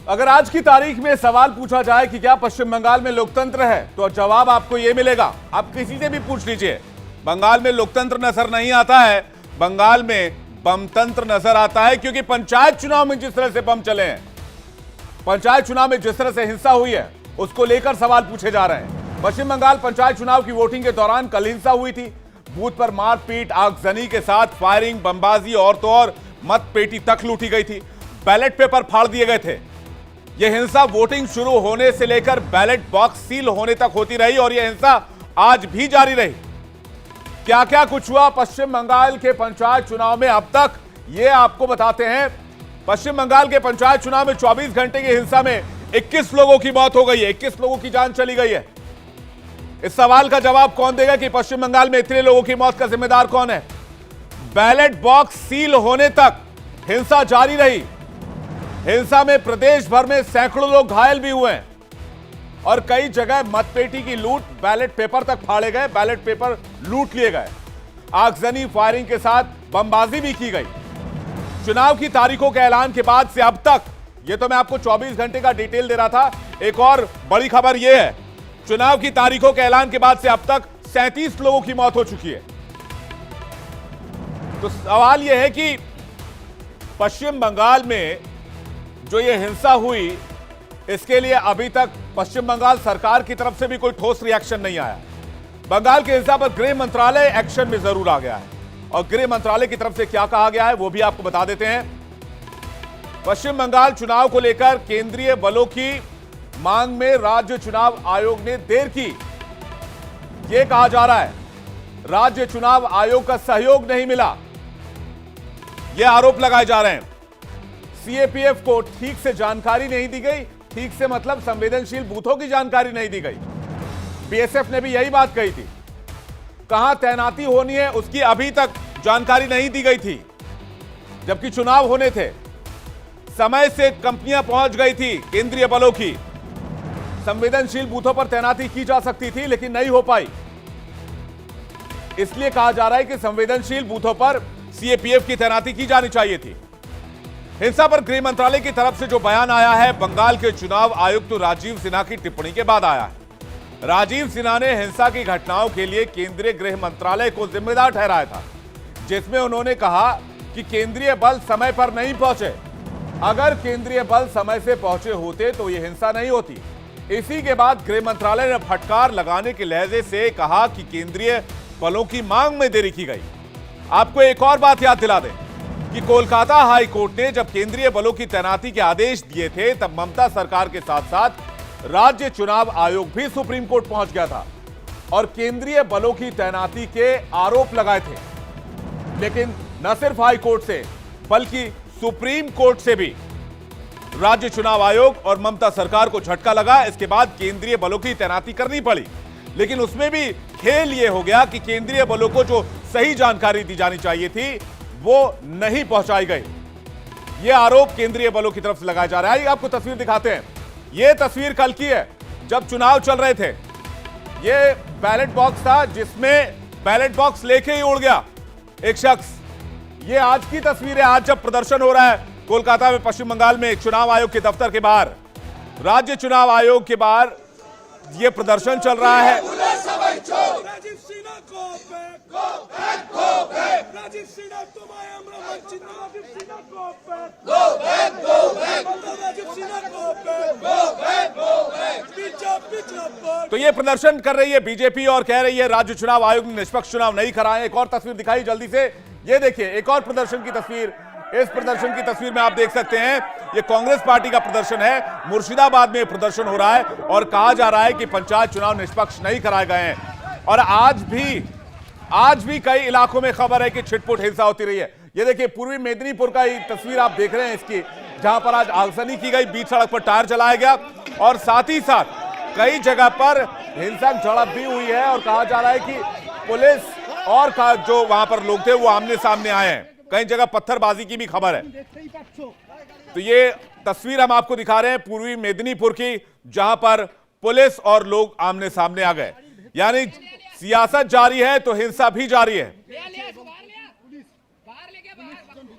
अगर आज की तारीख में सवाल पूछा जाए कि क्या पश्चिम बंगाल में लोकतंत्र है, तो जवाब आपको यह मिलेगा। आप किसी से भी पूछ लीजिए, बंगाल में लोकतंत्र नजर नहीं आता है, बंगाल में बमतंत्र नजर आता है। क्योंकि पंचायत चुनाव में जिस तरह से बम चले हैं, पंचायत चुनाव में जिस तरह से हिंसा हुई है, उसको लेकर सवाल पूछे जा रहे हैं। पश्चिम बंगाल पंचायत चुनाव की वोटिंग के दौरान कल हिंसा हुई थी। बूथ पर मारपीट, आगजनी के साथ फायरिंग, बमबाजी और तो और मत पेटी तक लूटी गई थी। बैलेट पेपर फाड़ दिए गए थे। यह हिंसा वोटिंग शुरू होने से लेकर बैलेट बॉक्स सील होने तक होती रही और यह हिंसा आज भी जारी रही। क्या क्या कुछ हुआ पश्चिम बंगाल के पंचायत चुनाव में अब तक, यह आपको बताते हैं। पश्चिम बंगाल के पंचायत चुनाव में 24 घंटे की हिंसा में 21 लोगों की मौत हो गई है, 21 लोगों की जान चली गई है। इस सवाल का जवाब कौन देगा कि पश्चिम बंगाल में इतने लोगों की मौत का जिम्मेदार कौन है? बैलेट बॉक्स सील होने तक हिंसा जारी रही। हिंसा में प्रदेश भर में सैकड़ों लोग घायल भी हुए हैं और कई जगह मतपेटी की लूट, बैलेट पेपर तक फाड़े गए, बैलेट पेपर लूट लिए गए। आगजनी, फायरिंग के साथ बमबाजी भी की गई। चुनाव की तारीखों के ऐलान के बाद से अब तक, ये तो मैं आपको 24 घंटे का डिटेल दे रहा था, एक और बड़ी खबर यह है, चुनाव की तारीखों के ऐलान के बाद से अब तक 37 लोगों की मौत हो चुकी है। तो सवाल यह है कि पश्चिम बंगाल में जो ये हिंसा हुई, इसके लिए अभी तक पश्चिम बंगाल सरकार की तरफ से भी कोई ठोस रिएक्शन नहीं आया। बंगाल की हिंसा पर गृह मंत्रालय एक्शन में जरूर आ गया है और गृह मंत्रालय की तरफ से क्या कहा गया है वो भी आपको बता देते हैं। पश्चिम बंगाल चुनाव को लेकर केंद्रीय बलों की मांग में राज्य चुनाव आयोग ने देर की। यह कहा जा रहा है राज्य चुनाव आयोग का सहयोग नहीं मिला, यह आरोप लगाए जा रहे हैं। सीएपीएफ को ठीक से जानकारी नहीं दी गई, ठीक से मतलब संवेदनशील बूथों की जानकारी नहीं दी गई। बीएसएफ ने भी यही बात कही थी, कहां तैनाती होनी है उसकी अभी तक जानकारी नहीं दी गई थी, जबकि चुनाव होने थे। समय से कंपनियां पहुंच गई थी केंद्रीय बलों की, संवेदनशील बूथों पर तैनाती की जा सकती थी लेकिन नहीं हो पाई। इसलिए कहा जा रहा है कि संवेदनशील बूथों पर सीएपीएफ की तैनाती की जानी चाहिए थी। हिंसा पर गृह मंत्रालय की तरफ से जो बयान आया है, बंगाल के चुनाव आयुक्त राजीव सिन्हा की टिप्पणी के बाद आया है। राजीव सिन्हा ने हिंसा की घटनाओं के लिए केंद्रीय गृह मंत्रालय को जिम्मेदार ठहराया था, जिसमें उन्होंने कहा कि केंद्रीय बल समय पर नहीं पहुंचे। अगर केंद्रीय बल समय से पहुंचे होते तो यह हिंसा नहीं होती। इसी के बाद गृह मंत्रालय ने फटकार लगाने के लहजे से कहा कि केंद्रीय बलों की मांग में देरी की गई। आपको एक और बात याद दिला दें कि कोलकाता हाई कोर्ट ने जब केंद्रीय बलों की तैनाती के आदेश दिए थे, तब ममता सरकार के साथ साथ राज्य चुनाव आयोग भी सुप्रीम कोर्ट पहुंच गया था और केंद्रीय बलों की तैनाती के आरोप लगाए थे। लेकिन न सिर्फ हाई कोर्ट से बल्कि सुप्रीम कोर्ट से भी राज्य चुनाव आयोग और ममता सरकार को झटका लगा। इसके बाद केंद्रीय बलों की तैनाती करनी पड़ी, लेकिन उसमें भी खेल यह हो गया कि केंद्रीय बलों को जो सही जानकारी दी जानी चाहिए थी वो नहीं पहुंचाई गई। यह आरोप केंद्रीय बलों की तरफ से लगाया जा रहा है। आपको तस्वीर दिखाते हैं, यह तस्वीर कल की है जब चुनाव चल रहे थे। यह बैलेट बॉक्स था जिसमें बैलेट बॉक्स लेके ही उड़ गया एक शख्स। यह आज की तस्वीर है, आज जब प्रदर्शन हो रहा है कोलकाता में, पश्चिम बंगाल में चुनाव आयोग के दफ्तर के बाहर, राज्य चुनाव आयोग के बाहर यह प्रदर्शन चल रहा है। राजीव सिन्हा को राजीव सिन्हा तुम्हें আমরা মানছি না রাजीव सिन्हा को गो बैक राजीव सिन्हा को बीजेपी तो ये प्रदर्शन कर रही है बीजेपी और कह रही है राज्य चुनाव आयोग ने निष्पक्ष चुनाव नहीं कराए। एक और तस्वीर दिखाई जल्दी से, ये देखिए एक और प्रदर्शन की तस्वीर। इस प्रदर्शन की तस्वीर में आप देख सकते हैं ये कांग्रेस पार्टी का प्रदर्शन है। मुर्शिदाबाद में प्रदर्शन हो रहा है और कहा जा रहा है कि पंचायत चुनाव निष्पक्ष नहीं कराए गए हैं। और आज भी कई इलाकों में खबर है कि छिटपुट हिंसा होती रही है। ये देखिए पूर्वी मेदिनीपुर का ये तस्वीर आप देख रहे हैं इसकी, जहां पर आज आगजनी की गई, बीच सड़क पर टायर जलाया गया और साथ ही साथ कई जगह पर हिंसक झड़प भी हुई है। और कहा जा रहा है कि पुलिस और जो वहां पर लोग थे वो आमने सामने आए हैं। कई जगह पत्थरबाजी की भी खबर है। तो ये तस्वीर हम आपको दिखा रहे हैं पूर्वी मेदिनीपुर की, जहां पर पुलिस और लोग आमने सामने आ गए। यानी सियासत जारी है तो हिंसा भी जारी है।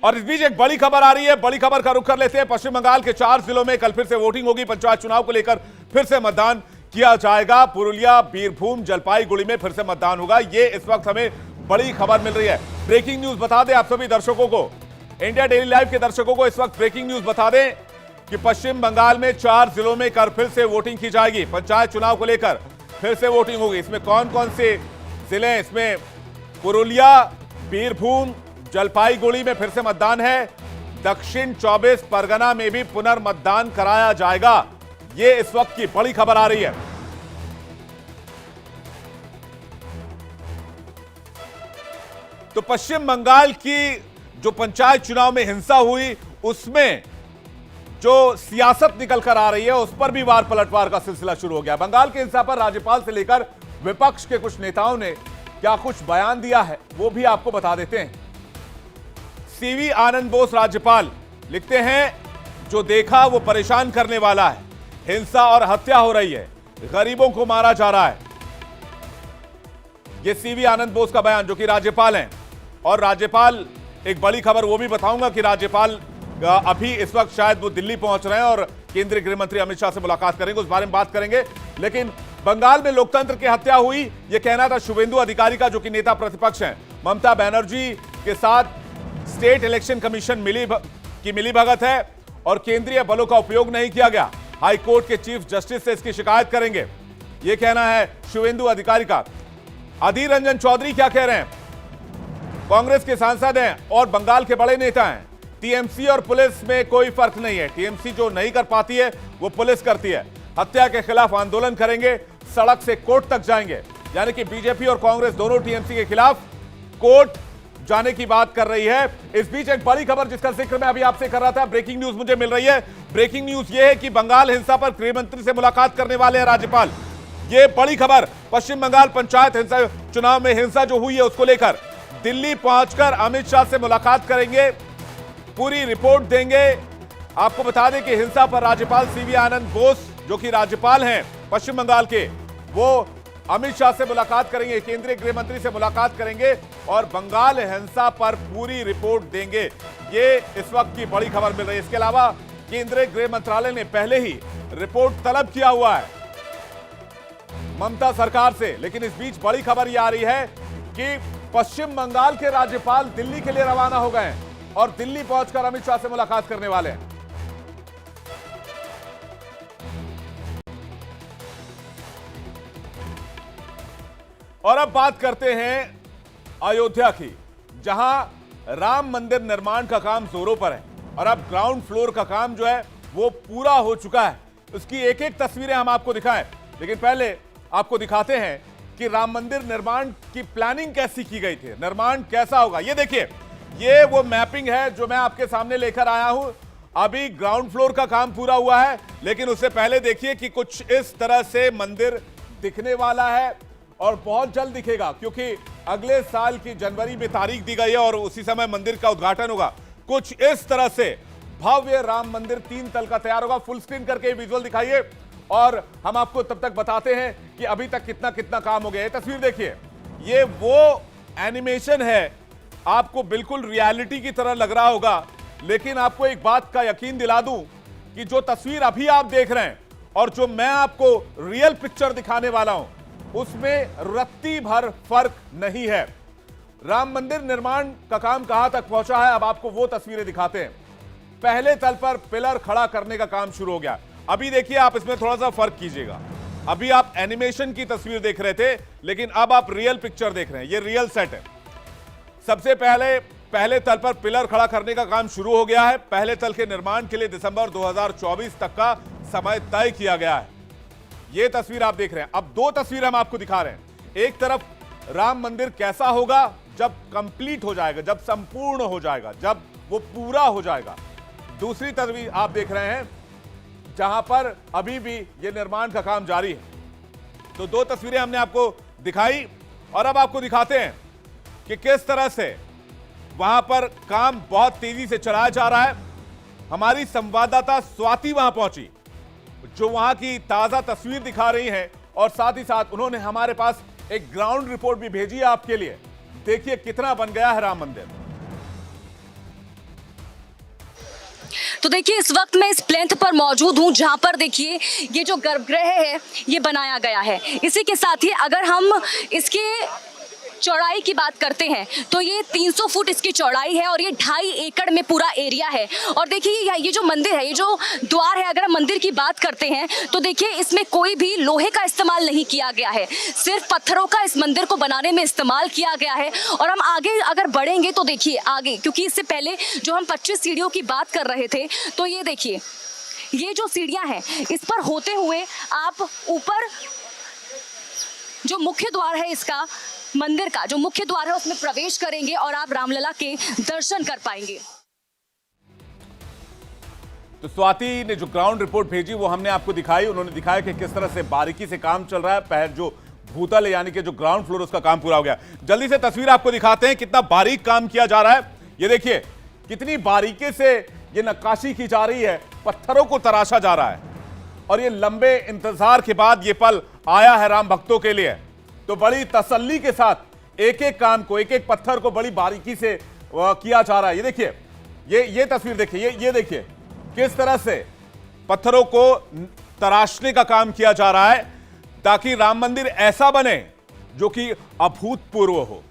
और इस बीच एक बड़ी खबर आ रही है, बड़ी खबर का रुख कर लेते हैं। पश्चिम बंगाल के 4 जिलों में कल फिर से वोटिंग होगी। पंचायत चुनाव को लेकर फिर से मतदान किया जाएगा। पुरुलिया, बीरभूम, जलपाईगुड़ी में फिर से मतदान होगा। ये इस वक्त हमें बड़ी खबर मिल रही है। ब्रेकिंग न्यूज बता दें आप सभी दर्शकों को, इंडिया डेली लाइव के दर्शकों को इस वक्त ब्रेकिंग न्यूज बता दें कि पश्चिम बंगाल में 4 जिलों में कल फिर से वोटिंग की जाएगी। पंचायत चुनाव को लेकर फिर से वोटिंग होगी। इसमें कौन कौन से जिले हैं? इसमें पुरुलिया, बीरभूम, जलपाईगुड़ी में फिर से मतदान है। दक्षिण 24 परगना में भी पुनर्मतदान कराया जाएगा। यह इस वक्त की बड़ी खबर आ रही है। तो पश्चिम बंगाल की जो पंचायत चुनाव में हिंसा हुई उसमें जो सियासत निकल कर आ रही है उस पर भी वार पलटवार का सिलसिला शुरू हो गया। बंगाल की हिंसा पर राज्यपाल से लेकर विपक्ष के कुछ नेताओं ने क्या कुछ बयान दिया है वो भी आपको बता देते हैं। सीवी आनंद बोस राज्यपाल लिखते हैं, जो देखा वो परेशान करने वाला है। हिंसा और हत्या हो रही है, गरीबों को मारा जा रहा है। ये सीवी आनंद बोस का बयान, जो कि राज्यपाल हैं। और राज्यपाल, एक बड़ी खबर वो भी बताऊंगा कि राज्यपाल अभी इस वक्त शायद वो दिल्ली पहुंच रहे हैं और केंद्रीय गृह मंत्री अमित शाह से मुलाकात करेंगे, उस बारे में बात करेंगे। लेकिन बंगाल में लोकतंत्र की हत्या हुई, यह कहना था शुभेंदु अधिकारी का, जो कि नेता प्रतिपक्ष हैं। ममता बनर्जी के साथ स्टेट इलेक्शन कमीशन की मिलीभगत है और केंद्रीय बलों का उपयोग नहीं किया गया। हाई कोर्ट के चीफ जस्टिस से इसकी शिकायत करेंगे, यह कहना है शुभेंदु अधिकारी का। अधीर रंजन चौधरी क्या कह रहे हैं? कांग्रेस के सांसद हैं और बंगाल के बड़े नेता हैं। टीएमसी और पुलिस में कोई फर्क नहीं है। टीएमसी जो नहीं कर पाती है वो पुलिस करती है। हत्या के खिलाफ आंदोलन करेंगे, सड़क से कोर्ट तक जाएंगे। यानी कि बीजेपी और कांग्रेस दोनों टीएमसी के खिलाफ कोर्ट जाने की बात कर रही है। इस बीच एक बड़ी खबर जिसका जिक्र मैं अभी आपसे कर रहा था, ब्रेकिंग न्यूज मुझे मिल रही है। ब्रेकिंग न्यूज यह है कि बंगाल हिंसा पर गृह मंत्री से मुलाकात करने वाले हैं राज्यपाल। यह बड़ी खबर, पश्चिम बंगाल पंचायत हिंसा चुनाव में हिंसा जो हुई है उसको लेकर दिल्ली पहुंचकर अमित शाह से मुलाकात करेंगे, पूरी रिपोर्ट देंगे। आपको बता दें कि हिंसा पर राज्यपाल सीवी आनंद बोस, जो कि राज्यपाल हैं पश्चिम बंगाल के, वो अमित शाह से मुलाकात करेंगे, केंद्रीय गृह मंत्री से मुलाकात करेंगे और बंगाल हिंसा पर पूरी रिपोर्ट देंगे। ये इस वक्त की बड़ी खबर मिल रही है। इसके अलावा केंद्रीय गृह मंत्रालय ने पहले ही रिपोर्ट तलब किया हुआ है ममता सरकार से। लेकिन इस बीच बड़ी खबर यह आ रही है कि पश्चिम बंगाल के राज्यपाल दिल्ली के लिए रवाना हो गए हैं और दिल्ली पहुंचकर अमित शाह से मुलाकात करने वाले हैं। और अब बात करते हैं अयोध्या की, जहां राम मंदिर निर्माण का काम जोरों पर है और अब ग्राउंड फ्लोर का काम जो है वो पूरा हो चुका है। उसकी एक एक तस्वीरें हम आपको दिखाएं, लेकिन पहले आपको दिखाते हैं कि राम मंदिर निर्माण की प्लानिंग कैसी की गई थी, निर्माण कैसा होगा। ये देखिए, ये वो मैपिंग है जो मैं आपके सामने लेकर आया हूं। अभी ग्राउंड फ्लोर का काम पूरा हुआ है, लेकिन उससे पहले देखिए कि कुछ इस तरह से मंदिर दिखने वाला है और बहुत जल्द दिखेगा, क्योंकि अगले साल की जनवरी में तारीख दी गई है और उसी समय मंदिर का उद्घाटन होगा। कुछ इस तरह से भव्य राम मंदिर 3 तल का तैयार होगा। फुल स्क्रीन करके विजुअल दिखाइए और हम आपको तब तक बताते हैं कि अभी तक कितना कितना काम हो गया है। तस्वीर देखिए, ये वो एनिमेशन है, आपको बिल्कुल रियलिटी की तरह लग रहा होगा, लेकिन आपको एक बात का यकीन दिला दूं कि जो तस्वीर अभी आप देख रहे हैं और जो मैं आपको रियल पिक्चर दिखाने वाला हूं, उसमें रत्ती भर फर्क नहीं है। राम मंदिर निर्माण का काम कहां तक पहुंचा है, अब आपको वो तस्वीरें दिखाते हैं। पहले तल पर पिलर खड़ा करने का काम शुरू हो गया। अभी देखिए, आप इसमें थोड़ा सा फर्क कीजिएगा। अभी आप एनिमेशन की तस्वीर देख रहे थे, लेकिन अब आप रियल पिक्चर देख रहे हैं। ये रियल सेट है। सबसे पहले तल पर पिलर खड़ा करने का काम शुरू हो गया है। पहले तल के निर्माण के लिए दिसंबर 2024 तक का समय तय किया गया है। यह तस्वीर आप देख रहे हैं। अब दो तस्वीर हम आपको दिखा रहे हैं। एक तरफ राम मंदिर कैसा होगा जब कंप्लीट हो जाएगा, जब संपूर्ण हो जाएगा, जब वो पूरा हो जाएगा। दूसरी तस्वीर आप देख रहे हैं जहां पर अभी भी ये निर्माण का काम जारी है। तो दो तस्वीरें हमने आपको दिखाई और अब आपको दिखाते हैं कि किस तरह से वहां पर काम बहुत तेजी से चलाया जा रहा है। हमारी संवाददाता स्वाति वहां पहुंची, जो वहां की ताजा तस्वीर दिखा रही है और साथ ही साथ उन्होंने हमारे पास एक ग्राउंड रिपोर्ट भी भेजी है आपके लिए। देखिए कितना बन गया है राम मंदिर। तो देखिए इस वक्त मैं इस प्लेंथ पर मौजूद हूं जहां पर देखिए ये जो गर्भगृह है ये बनाया गया है। इसी के साथ ही अगर हम इसके चौड़ाई की बात करते हैं तो ये 300 फुट इसकी चौड़ाई है और ये 2.5 एकड़ में पूरा एरिया है। और देखिए ये जो मंदिर है, ये जो द्वार है, अगर हम मंदिर की बात करते हैं तो देखिए इसमें कोई भी लोहे का इस्तेमाल नहीं किया गया है, सिर्फ पत्थरों का इस मंदिर को बनाने में इस्तेमाल किया गया है। और हम आगे अगर बढ़ेंगे तो देखिए आगे, क्योंकि इससे पहले जो हम 25 सीढ़ियों की बात कर रहे थे, तो ये देखिए ये जो सीढ़ियां हैं इस पर होते हुए आप ऊपर जो मुख्य द्वार है इसका, मंदिर का जो मुख्य द्वार है उसमें प्रवेश करेंगे और आप रामलला के दर्शन कर पाएंगे। तो स्वाति ने जो ग्राउंड रिपोर्ट भेजी वो हमने आपको दिखाई। उन्होंने दिखाया कि किस तरह से बारीकी से काम चल रहा है। पहले जो भूतल है यानी कि जो ग्राउंड फ्लोर, उसका काम पूरा हो गया। जल्दी से तस्वीर आपको दिखाते हैं कितना बारीक काम किया जा रहा है। ये देखिए कितनी बारीकी से ये नक्काशी की जा रही है, पत्थरों को तराशा जा रहा है। और ये लंबे इंतजार के बाद ये पल आया है राम भक्तों के लिए। तो बड़ी तसल्ली के साथ एक एक काम को, एक एक पत्थर को बड़ी बारीकी से किया जा रहा है। ये देखिए ये तस्वीर देखिए, ये देखिए किस तरह से पत्थरों को तराशने का काम किया जा रहा है ताकि राम मंदिर ऐसा बने जो कि अभूतपूर्व हो,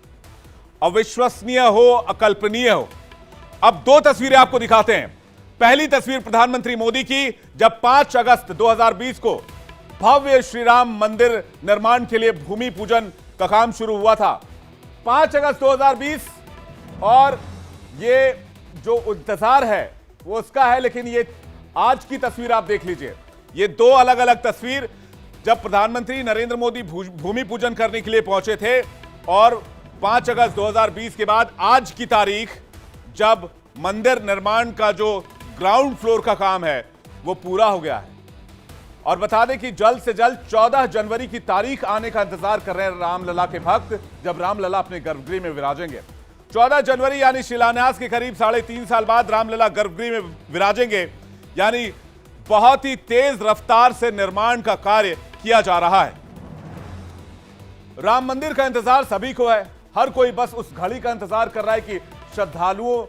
अविश्वसनीय हो, अकल्पनीय हो। अब दो तस्वीरें आपको दिखाते हैं। पहली तस्वीर प्रधानमंत्री मोदी की, जब 5 अगस्त 2020 को भव्य श्री राम मंदिर निर्माण के लिए भूमि पूजन का काम शुरू हुआ था। 5 अगस्त 2020 और ये जो इंतजार है वो उसका है, लेकिन ये आज की तस्वीर आप देख लीजिए। ये दो अलग अलग तस्वीर जब प्रधानमंत्री नरेंद्र मोदी भूमि पूजन करने के लिए पहुंचे थे और 5 अगस्त 2020 के बाद आज की तारीख जब मंदिर निर्माण का जो ग्राउंड फ्लोर का काम है वो पूरा हो गया है। और बता दें कि जल्द से जल्द 14 जनवरी की तारीख आने का इंतजार कर रहे हैं रामलला के भक्त, जब रामलला अपने गर्भगृह में विराजेंगे। 14 जनवरी यानी शिलान्यास के करीब 3.5 साल बाद रामलला गर्भगृह में विराजेंगे। यानी बहुत ही तेज रफ्तार से निर्माण का कार्य किया जा रहा है। राम मंदिर का इंतजार सभी को है। हर कोई बस उस घड़ी का इंतजार कर रहा है कि श्रद्धालुओं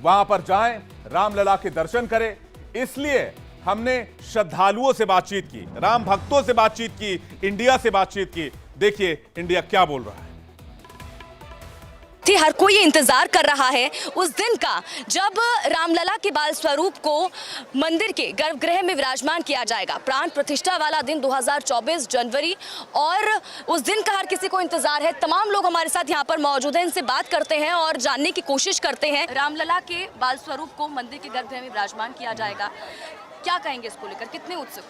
वहां पर जाएं, रामलला के दर्शन करें। इसलिए हमने श्रद्धालुओं से बातचीत की, राम भक्तों से बातचीत की, इंडिया से बातचीत की। देखिए इंडिया क्या बोल रहा है। हर कोई इंतजार कर रहा है उस दिन का जब रामलला के बाल स्वरूप को मंदिर के गर्भगृह में विराजमान किया जाएगा। प्राण प्रतिष्ठा वाला दिन 2024 जनवरी, और उस दिन का हर किसी को इंतजार है। तमाम लोग हमारे साथ यहाँ पर मौजूद हैं, इनसे बात करते हैं और जानने की कोशिश करते हैं। रामलला के बाल स्वरूप को मंदिर के गर्भगृह में विराजमान किया जाएगा, क्या कहेंगे इसको लेकर, कितने उत्सुक?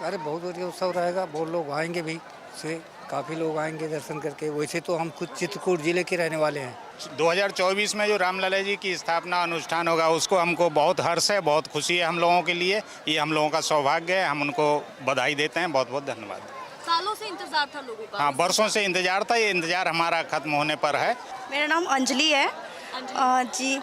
अरे बहुत बढ़िया उत्सव रहेगा, बहुत लोग आएंगे भी, से काफ़ी लोग आएंगे दर्शन करके। वैसे तो हम खुद चित्रकूट जिले के रहने वाले हैं। 2024 में जो रामलला जी की स्थापना अनुष्ठान होगा उसको हमको बहुत हर्ष है, बहुत खुशी है हम लोगों के लिए। ये हम लोगों का सौभाग्य है, हम उनको बधाई देते हैं। बहुत बहुत धन्यवाद। सालों से इंतजार था लोगों का। हाँ, बरसों से इंतजार था, ये इंतजार हमारा खत्म होने पर है। मेरा नाम अंजलि है। जी,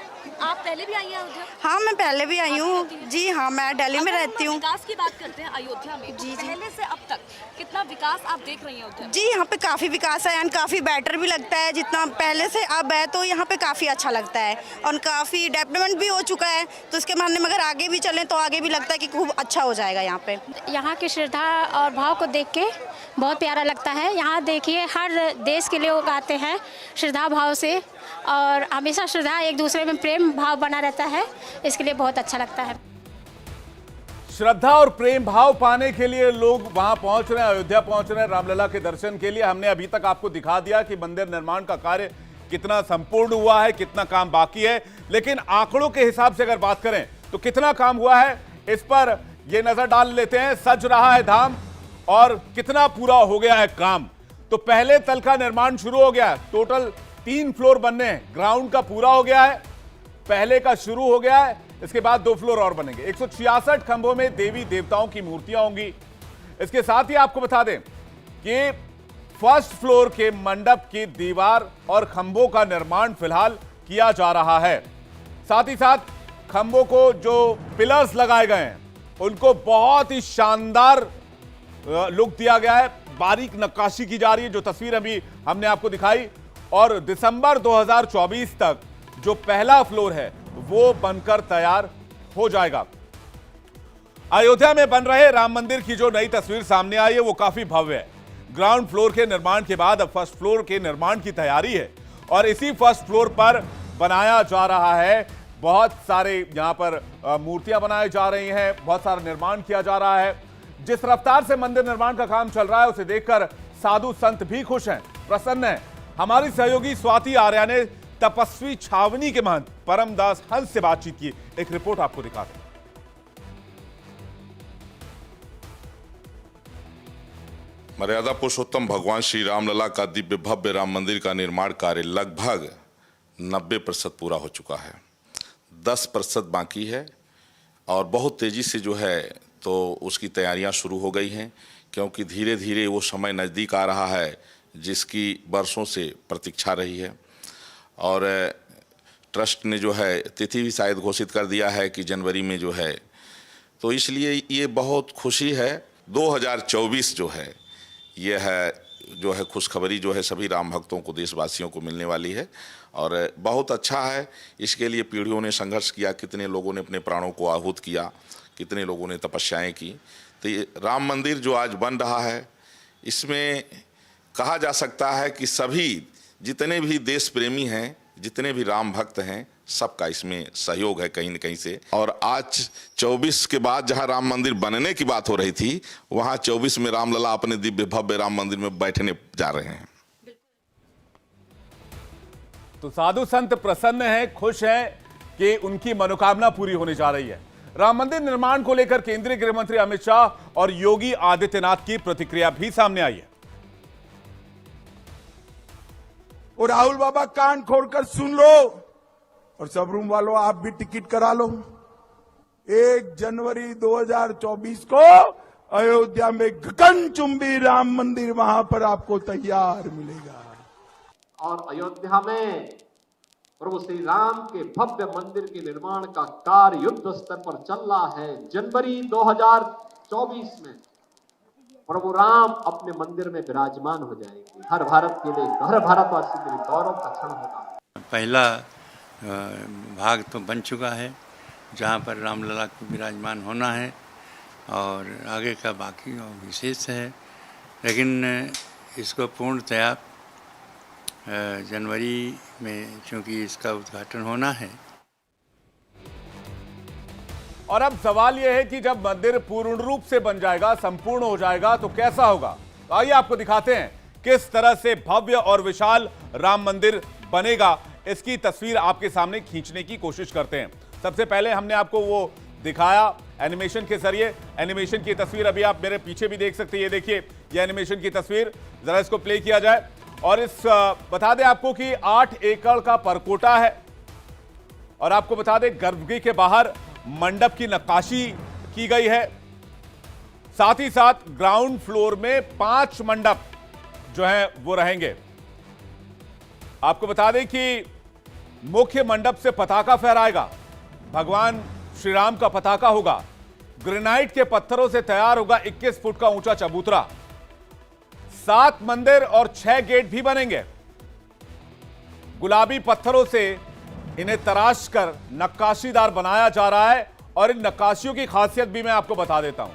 आप पहले भी आई हैं अयोध्या? हाँ, मैं पहले भी आई हूँ जी। हाँ, मैं दिल्ली में रहती हूँ। विकास की बात करते हैं अयोध्या में, जी, जी। पहले से अब तक कितना विकास आप देख रही हैं अयोध्या में? जी, यहाँ पे काफ़ी विकास है एंड काफ़ी बेटर भी लगता है। जितना पहले से अब है तो यहाँ पे काफ़ी अच्छा लगता है और काफ़ी डेवलपमेंट भी हो चुका है। तो इसके मानने में अगर आगे भी चलें तो आगे भी लगता है कि खूब अच्छा हो जाएगा यहाँ पे। यहाँ की श्रद्धा और भाव को देख के बहुत प्यारा लगता है। यहाँ देखिए हर देश के लोग आते हैं श्रद्धा भाव से, और हमेशा श्रद्धा एक दूसरे में प्रेम भाव बना रहता है, इसके लिए बहुत अच्छा लगता है। श्रद्धा और प्रेम भाव पाने के लिए लोग वहां पहुंच रहे हैं, अयोध्या पहुंच रहे हैं रामलला के दर्शन के लिए। हमने अभी तक आपको दिखा दिया कि मंदिर निर्माण का कार्य कितना संपूर्ण हुआ है, कितना काम बाकी है, लेकिन आंकड़ों के हिसाब से अगर बात करें तो कितना काम हुआ है इस पर ये नजर डाल लेते हैं। सज रहा है धाम और कितना पूरा हो गया है काम। तो पहले तल का निर्माण शुरू हो गया, टोटल 3 फ्लोर बनने हैं, ग्राउंड का पूरा हो गया है, पहले का शुरू हो गया है, इसके बाद 2 फ्लोर और बनेंगे। 166 खंभों में देवी देवताओं की मूर्तियां होंगी। इसके साथ ही आपको बता दें कि फर्स्ट फ्लोर के मंडप की दीवार और खंभों का निर्माण फिलहाल किया जा रहा है। साथ ही साथ खंभों को जो पिलर्स लगाए गए हैं उनको बहुत ही शानदार लुक दिया गया है, बारीक नक्काशी की जा रही है, जो तस्वीर अभी हमने आपको दिखाई। और दिसंबर 2024 तक जो पहला फ्लोर है वो बनकर तैयार हो जाएगा। अयोध्या में बन रहे राम मंदिर की जो नई तस्वीर सामने आई है वो काफी भव्य है। ग्राउंड फ्लोर के निर्माण के बाद अब फर्स्ट फ्लोर के निर्माण की तैयारी है और इसी फर्स्ट फ्लोर पर बनाया जा रहा है। बहुत सारे यहां पर मूर्तियां बनाई जा रही हैं, बहुत सारा निर्माण किया जा रहा है। जिस रफ्तार से मंदिर निर्माण का काम चल रहा है उसे देखकर साधु संत भी खुश हैं, प्रसन्न हैं। हमारी सहयोगी स्वाति आर्या ने तपस्वी छावनी के महंत परमदास हंस से बातचीत की, एक रिपोर्ट आपको दिखाते हैं। मर्यादा पुरुषोत्तम भगवान श्री रामलला का दिव्य भव्य राम मंदिर का निर्माण कार्य लगभग 90% पूरा हो चुका है, 10% बाकी है और बहुत तेजी से जो है तो उसकी तैयारियां शुरू हो गई हैं, क्योंकि धीरे धीरे वो समय नज़दीक आ रहा है जिसकी वर्षों से प्रतीक्षा रही है। और ट्रस्ट ने जो है तिथि भी शायद घोषित कर दिया है कि जनवरी में जो है, तो इसलिए ये बहुत खुशी है। 2024 जो है ये है खुशखबरी जो है सभी राम भक्तों को, देशवासियों को मिलने वाली है और बहुत अच्छा है। इसके लिए पीढ़ियों ने संघर्ष किया, कितने लोगों ने अपने प्राणों को आहूत किया, कितने लोगों ने तपस्याएं की। तो ये राम मंदिर जो आज बन रहा है इसमें कहा जा सकता है कि सभी जितने भी देश प्रेमी हैं, जितने भी राम भक्त हैं, सबका इसमें सहयोग है कहीं न कहीं से। और आज 24 के बाद जहां राम मंदिर बनने की बात हो रही थी, वहां 24 में रामलला अपने दिव्य भव्य राम मंदिर में बैठने जा रहे हैं। तो साधु संत प्रसन्न हैं, खुश हैं कि उनकी मनोकामना पूरी होने जा रही है। राम मंदिर निर्माण को लेकर केंद्रीय गृह मंत्री अमित शाह और योगी आदित्यनाथ की प्रतिक्रिया भी सामने आई है। और राहुल बाबा कान खोलकर सुन लो और सब रूम वालों आप भी टिकट करा लो। 1 जनवरी 2024 को अयोध्या में गगनचुंबी राम मंदिर वहां पर आपको तैयार मिलेगा। और अयोध्या में प्रभु श्री राम के भव्य मंदिर के निर्माण का कार्य युद्ध स्तर पर चल रहा है। जनवरी 2024 में प्रभु राम अपने मंदिर में विराजमान हो जाएंगे। हर भारत के लिए, हर भारतवासी के लिए गौरव का क्षण होगा। पहला भाग तो बन चुका है जहाँ पर रामलला को विराजमान होना है और आगे का बाकी और विशेष है, लेकिन इसको पूर्णतया जनवरी में चूँकि इसका उद्घाटन होना है। और अब सवाल यह है कि जब मंदिर पूर्ण रूप से बन जाएगा, संपूर्ण हो जाएगा, तो कैसा होगा। तो आइए आपको दिखाते हैं किस तरह से भव्य और विशाल राम मंदिर बनेगा। इसकी तस्वीर आपके सामने खींचने की कोशिश करते हैं। सबसे पहले हमने आपको वो दिखाया एनिमेशन के जरिए। एनिमेशन की तस्वीर अभी आप मेरे पीछे भी देख सकते हैं। ये देखिए, ये एनिमेशन की तस्वीर, जरा इसको प्ले किया जाए। और इस बता दें आपको कि 8 एकड़ का परकोटा है और आपको बता दें गर्भगृह के बाहर मंडप की नक्काशी की गई है। साथ ही साथ ग्राउंड फ्लोर में 5 मंडप जो हैं वो रहेंगे। आपको बता दें कि मुख्य मंडप से पताका फहराएगा, भगवान श्री राम का पताका होगा। ग्रेनाइट के पत्थरों से तैयार होगा 21 फुट का ऊंचा चबूतरा। 7 मंदिर और 6 गेट भी बनेंगे। गुलाबी पत्थरों से इन्हें तराश कर नक्काशीदार बनाया जा रहा है। और इन नक्काशियों की खासियत भी मैं आपको बता देता हूं।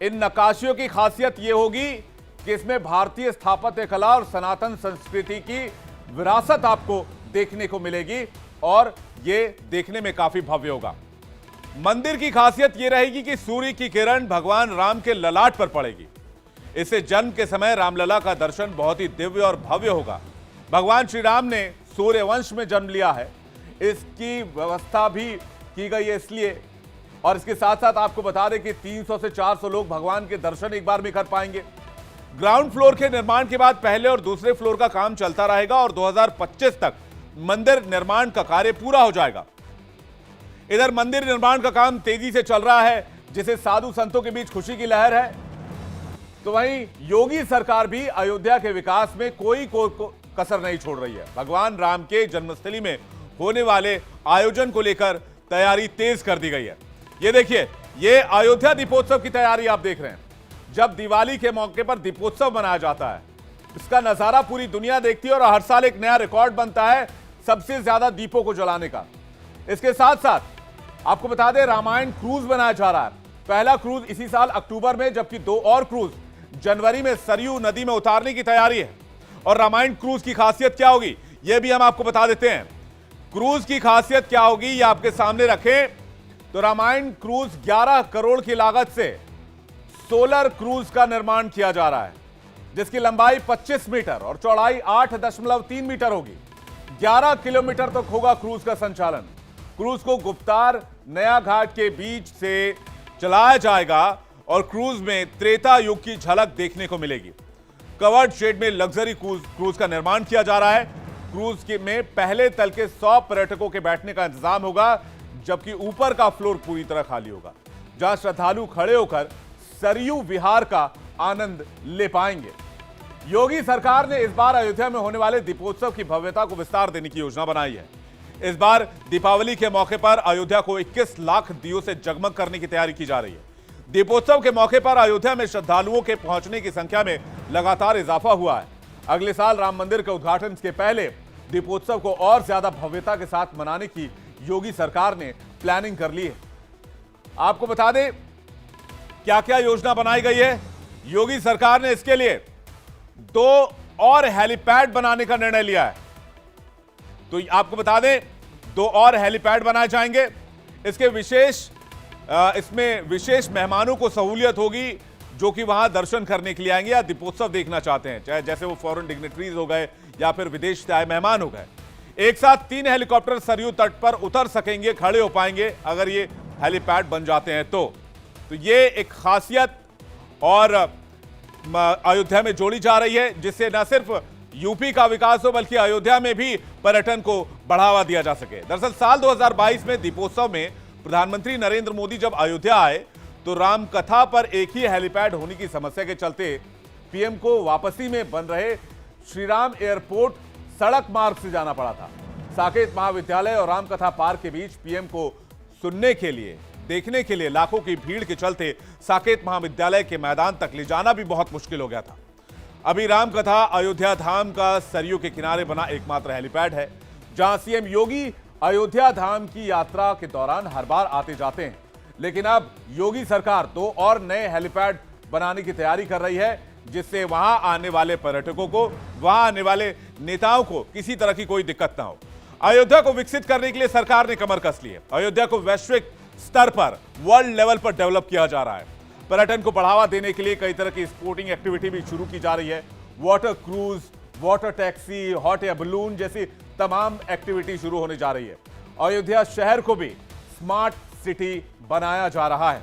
इन नक्काशियों की खासियत यह होगी कि इसमें भारतीय स्थापत्य कला और सनातन संस्कृति की विरासत आपको देखने को मिलेगी और यह देखने में काफी भव्य होगा। मंदिर की खासियत यह रहेगी कि सूर्य की किरण भगवान राम के ललाट पर पड़ेगी। इससे जन्म के समय रामलला का दर्शन बहुत ही दिव्य और भव्य होगा। भगवान श्री राम ने सूर्य वंश में जन्म लिया है, इसकी व्यवस्था भी की गई है इसलिए। और इसके साथ साथ आपको बता दें कि 300 से 400 लोग भगवान के दर्शन एक बार में कर पाएंगे। ग्राउंड फ्लोर के निर्माण के बाद पहले और दूसरे फ्लोर का काम चलता रहेगा और 2025 तक मंदिर निर्माण का कार्य पूरा हो जाएगा। इधर मंदिर निर्माण का काम तेजी से चल रहा है, जिसे साधु संतों के बीच खुशी की लहर है। तो वहीं योगी सरकार भी अयोध्या के विकास में कोई कसर नहीं छोड़ रही है। भगवान राम के जन्मस्थली में होने वाले आयोजन को लेकर तैयारी तेज कर दी गई है। ये देखिए, ये अयोध्या दीपोत्सव की तैयारी आप देख रहे हैं। जब दिवाली के मौके पर दीपोत्सव मनाया जाता है, इसका नजारा पूरी दुनिया देखती है और हर साल एक नया रिकॉर्ड बनता है सबसे ज्यादा दीपों को जलाने का। इसके साथ साथ आपको बता दें, रामायण क्रूज बनाया जा रहा है। पहला क्रूज इसी साल अक्टूबर में, जबकि 2 और क्रूज जनवरी में सरयू नदी में उतारने की तैयारी है। और रामायण क्रूज की खासियत क्या होगी, यह भी हम आपको बता देते हैं। क्रूज की खासियत क्या होगी, यह आपके सामने रखें तो रामायण क्रूज 11 करोड़ की लागत से सोलर क्रूज का निर्माण किया जा रहा है, जिसकी लंबाई 25 मीटर और चौड़ाई 8.3 मीटर होगी। 11 किलोमीटर तक होगा क्रूज का संचालन। क्रूज को गुप्तार नया घाट के बीच से चलाया जाएगा और क्रूज में त्रेता युग की झलक देखने को मिलेगी। कवर्ड शेड में लग्जरी क्रूज का निर्माण किया जा रहा है। क्रूज में पहले तल के 100 पर्यटकों के बैठने का इंतजाम होगा, जबकि ऊपर का फ्लोर पूरी तरह खाली होगा, जहां श्रद्धालु खड़े होकर सरयू विहार का आनंद ले पाएंगे। योगी सरकार ने इस बार अयोध्या में होने वाले दीपोत्सव की भव्यता को विस्तार देने की योजना बनाई है। इस बार दीपावली के मौके पर अयोध्या को 21 लाख दियों से जगमग करने की तैयारी की जा रही है। दीपोत्सव के मौके पर अयोध्या में श्रद्धालुओं के पहुंचने की संख्या में लगातार इजाफा हुआ है। अगले साल राम मंदिर के उद्घाटन के पहले दीपोत्सव को और ज्यादा भव्यता के साथ मनाने की योगी सरकार ने प्लानिंग कर ली है। आपको बता दें क्या क्या योजना बनाई गई है। योगी सरकार ने इसके लिए 2 और हेलीपैड बनाने का निर्णय लिया है। तो आपको बता दें 2 और हेलीपैड बनाए जाएंगे। इसमें विशेष मेहमानों को सहूलियत होगी जो कि वहां दर्शन करने के लिए आएंगे या दीपोत्सव देखना चाहते हैं, चाहे जैसे वो फॉरेन डिग्नेटरीज हो गए या फिर विदेश से आए मेहमान हो गए। एक साथ 3 हेलीकॉप्टर सरयू तट पर उतर सकेंगे, खड़े हो पाएंगे अगर ये हेलीपैड बन जाते हैं तो ये एक खासियत और अयोध्या में जोड़ी जा रही है, जिससे न सिर्फ यूपी का विकास हो बल्कि अयोध्या में भी पर्यटन को बढ़ावा दिया जा सके। दरअसल साल 2022 में दीपोत्सव में प्रधानमंत्री नरेंद्र मोदी जब अयोध्या आए तो राम कथा पर एक ही हेलीपैड होने की समस्या के चलते पीएम को वापसी में बन रहे श्रीराम एयरपोर्ट सड़क मार्ग से जाना पड़ा था। साकेत महाविद्यालय और रामकथा पार्क के बीच पीएम को सुनने के लिए, देखने के लिए लाखों की भीड़ के चलते साकेत महाविद्यालय के मैदान तक ले जाना भी बहुत मुश्किल हो गया था। अभी रामकथा अयोध्या धाम का सरयू के किनारे बना एकमात्र हेलीपैड है, जहां सीएम योगी अयोध्या धाम की यात्रा के दौरान हर बार आते जाते हैं। लेकिन अब योगी सरकार 2 और नए हेलीपैड बनाने की तैयारी कर रही है, जिससे वहां आने वाले पर्यटकों को, वहां आने वाले नेताओं को किसी तरह की कोई दिक्कत ना हो। अयोध्या को विकसित करने के लिए सरकार ने कमर कस ली है। अयोध्या को वैश्विक स्तर पर, वर्ल्ड लेवल पर डेवलप किया जा रहा है। पर्यटन को बढ़ावा देने के लिए कई तरह की स्पोर्टिंग एक्टिविटी भी शुरू की जा रही है। Water cruise, water taxi, hot air balloon जैसी तमाम एक्टिविटी शुरू होने जा रही है। अयोध्या शहर को भी स्मार्ट सिटी बनाया जा रहा है।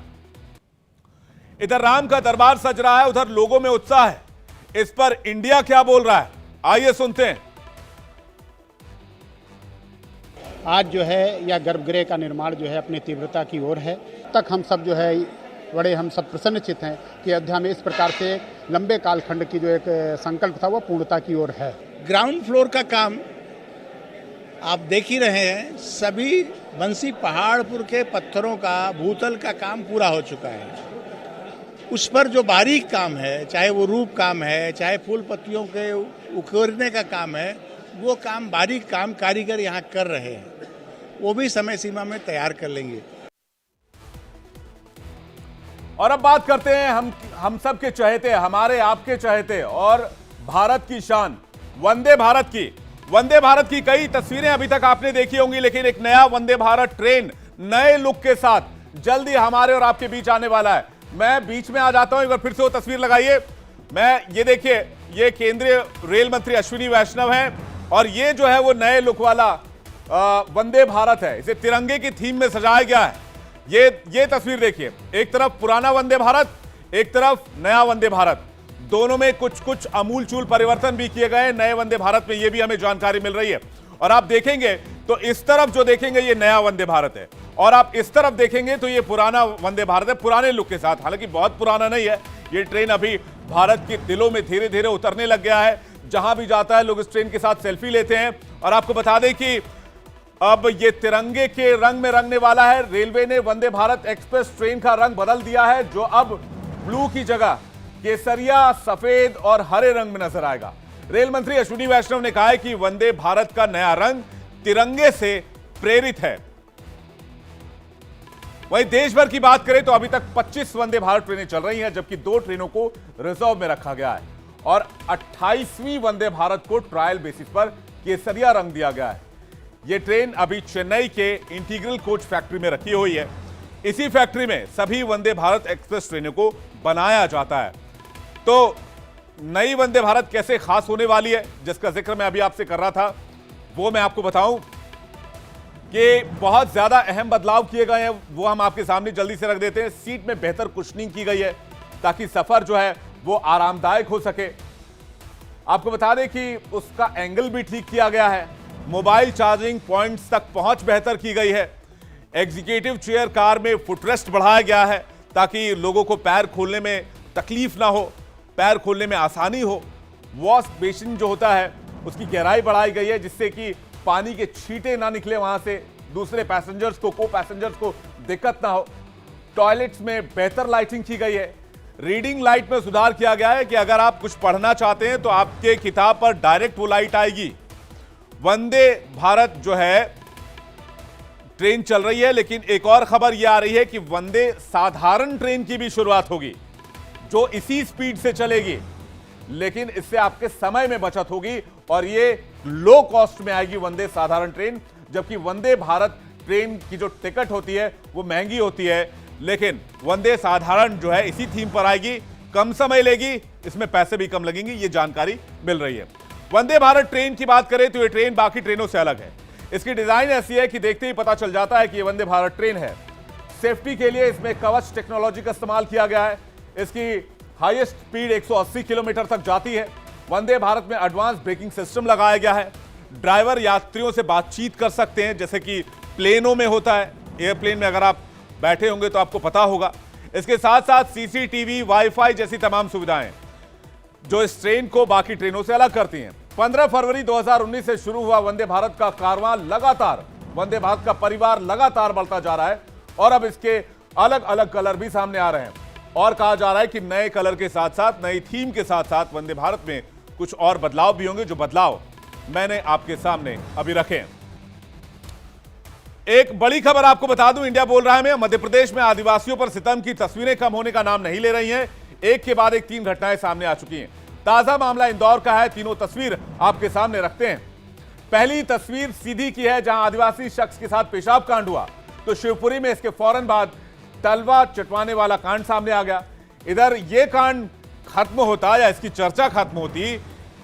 इधर राम का दरबार सज रहा है, उधर लोगों में उत्साह है। इस पर इंडिया क्या बोल रहा है, आइए सुनते हैं। आज जो है यह गर्भगृह का निर्माण जो है अपनी तीव्रता की ओर है। तक हम सब जो है बड़े हम सब प्रसन्नचित हैं कि अयोध्या में इस प्रकार से लंबे कालखंड की जो एक संकल्प था वो पूर्णता की ओर है। ग्राउंड फ्लोर का काम आप देख ही रहे हैं, सभी बंसी पहाड़पुर के पत्थरों का, भूतल का काम पूरा हो चुका है। उस पर जो बारीक काम है, चाहे वो रूप काम है, चाहे फूल पत्तियों के उकेरने का काम है, वो काम, बारीक काम कारीगर यहाँ कर रहे हैं, वो भी समय सीमा में तैयार कर लेंगे। और अब बात करते हैं हम सब के चहेते, हमारे आपके चहेते और भारत की शान वंदे भारत की। वंदे भारत की कई तस्वीरें अभी तक आपने देखी होंगी, लेकिन एक नया वंदे भारत ट्रेन नए लुक के साथ जल्दी हमारे और आपके बीच आने वाला है। मैं बीच में आ जाता हूं, एक बार फिर से वो तस्वीर लगाइए। मैं ये देखिए, ये केंद्रीय रेल मंत्री अश्विनी वैष्णव हैं और ये जो है वो नए लुक वाला वंदे भारत है। इसे तिरंगे की थीम में सजाया गया है। ये तस्वीर देखिए, एक तरफ पुराना वंदे भारत, एक तरफ नया वंदे भारत। दोनों में कुछ अमूलचूल परिवर्तन भी किए गए नए वंदे भारत में, ये भी हमें जानकारी मिल रही है। और आप देखेंगे तो इस तरफ जो देखेंगे ये नया वंदे भारत है और आप इस तरफ देखेंगे तो ये पुराना वंदे भारत है, पुराने लुक के साथ। हालांकि बहुत पुराना नहीं है, ये ट्रेन अभी भारत के दिलों में धीरे धीरे उतरने लग गया है। जहां भी जाता है लोग इस ट्रेन के साथ सेल्फी लेते हैं। और आपको बता दें कि अब ये तिरंगे के रंग में रंगने वाला है। रेलवे ने वंदे भारत एक्सप्रेस ट्रेन का रंग बदल दिया है, जो अब ब्लू की जगह केसरिया, सफेद और हरे रंग में नजर आएगा। रेल मंत्री अश्विनी वैष्णव ने कहा है कि वंदे भारत का नया रंग तिरंगे से प्रेरित है। वहीं देश भर की बात करें तो अभी तक 25 वंदे भारत ट्रेनें चल रही हैं, जबकि 2 ट्रेनों को रिजर्व में रखा गया है और 28वीं वंदे भारत को ट्रायल बेसिस पर केसरिया रंग दिया गया है। यह ट्रेन अभी चेन्नई के इंटीग्रल कोच फैक्ट्री में रखी हुई है। इसी फैक्ट्री में सभी वंदे भारत एक्सप्रेस ट्रेनों को बनाया जाता है। तो नई वंदे भारत कैसे खास होने वाली है, जिसका जिक्र मैं अभी आपसे कर रहा था, वो मैं आपको बताऊं कि बहुत ज्यादा अहम बदलाव किए गए हैं। वो हम आपके सामने जल्दी से रख देते हैं। सीट में बेहतर कुशनिंग की गई है ताकि सफर जो है वो आरामदायक हो सके। आपको बता दें कि उसका एंगल भी ठीक किया गया है। मोबाइल चार्जिंग पॉइंट्स तक पहुंच बेहतर की गई है। एग्जीक्यूटिव चेयर कार में फुटरेस्ट बढ़ाया गया है ताकि लोगों को पैर खोलने में तकलीफ ना हो, पैर खोलने में आसानी हो। वॉश बेसिन जो होता है उसकी गहराई बढ़ाई गई है, जिससे कि पानी के छींटे ना निकले वहां से, दूसरे पैसेंजर्स को, को पैसेंजर्स को दिक्कत ना हो। टॉयलेट्स में बेहतर लाइटिंग की गई है। रीडिंग लाइट में सुधार किया गया है कि अगर आप कुछ पढ़ना चाहते हैं तो आपके किताब पर डायरेक्ट वो लाइट आएगी। वंदे भारत जो है ट्रेन चल रही है, लेकिन एक और खबर यह आ रही है कि वंदे साधारण ट्रेन की भी शुरुआत होगी, जो इसी स्पीड से चलेगी, लेकिन इससे आपके समय में बचत होगी और ये लो कॉस्ट में आएगी वंदे साधारण ट्रेन। जबकि वंदे भारत ट्रेन की जो टिकट होती है वो महंगी होती है, लेकिन वंदे साधारण जो है इसी थीम पर आएगी, कम समय लेगी, इसमें पैसे भी कम लगेंगे, ये जानकारी मिल रही है। वंदे भारत ट्रेन की बात करें तो ये ट्रेन बाकी ट्रेनों से अलग है। इसकी डिजाइन ऐसी है कि देखते ही पता चल जाता है कि ये वंदे भारत ट्रेन है। सेफ्टी के लिए इसमें कवच टेक्नोलॉजी का इस्तेमाल किया गया है। इसकी हाईएस्ट स्पीड 180 किलोमीटर तक जाती है। वंदे भारत में एडवांस ब्रेकिंग सिस्टम लगाया गया है। ड्राइवर यात्रियों से बातचीत कर सकते हैं, जैसे कि प्लेनों में होता है। एयरप्लेन में अगर आप बैठे होंगे तो आपको पता होगा। इसके साथ साथ सीसीटीवी, वाईफाई जैसी तमाम सुविधाएं जो इस ट्रेन को बाकी ट्रेनों से अलग करती हैं। 15 फरवरी 2019 से शुरू हुआ वंदे भारत का कारवां लगातार, वंदे भारत का परिवार लगातार बढ़ता जा रहा है और अब इसके अलग अलग कलर भी सामने आ रहे हैं। और कहा जा रहा है कि नए कलर के साथ साथ, नई थीम के साथ साथ वंदे भारत में कुछ और बदलाव भी होंगे, जो बदलाव मैंने आपके सामने अभी रखे हैं। एक बड़ी खबर आपको बता दूं, इंडिया बोल रहा है मध्य प्रदेश में आदिवासियों पर सितम की तस्वीरें कम होने का नाम नहीं ले रही हैं। एक के बाद एक 3 घटनाएं सामने आ चुकी हैं। ताजा मामला इंदौर का है। तीनों तस्वीर आपके सामने रखते हैं। पहली तस्वीर सीधी की है, जहां आदिवासी शख्स के साथ पेशाब कांड हुआ, तो शिवपुरी में इसके फौरन बाद तलवा चटवाने वाला कांड सामने आ गया। इधर यह कांड खत्म होता या इसकी चर्चा खत्म होती,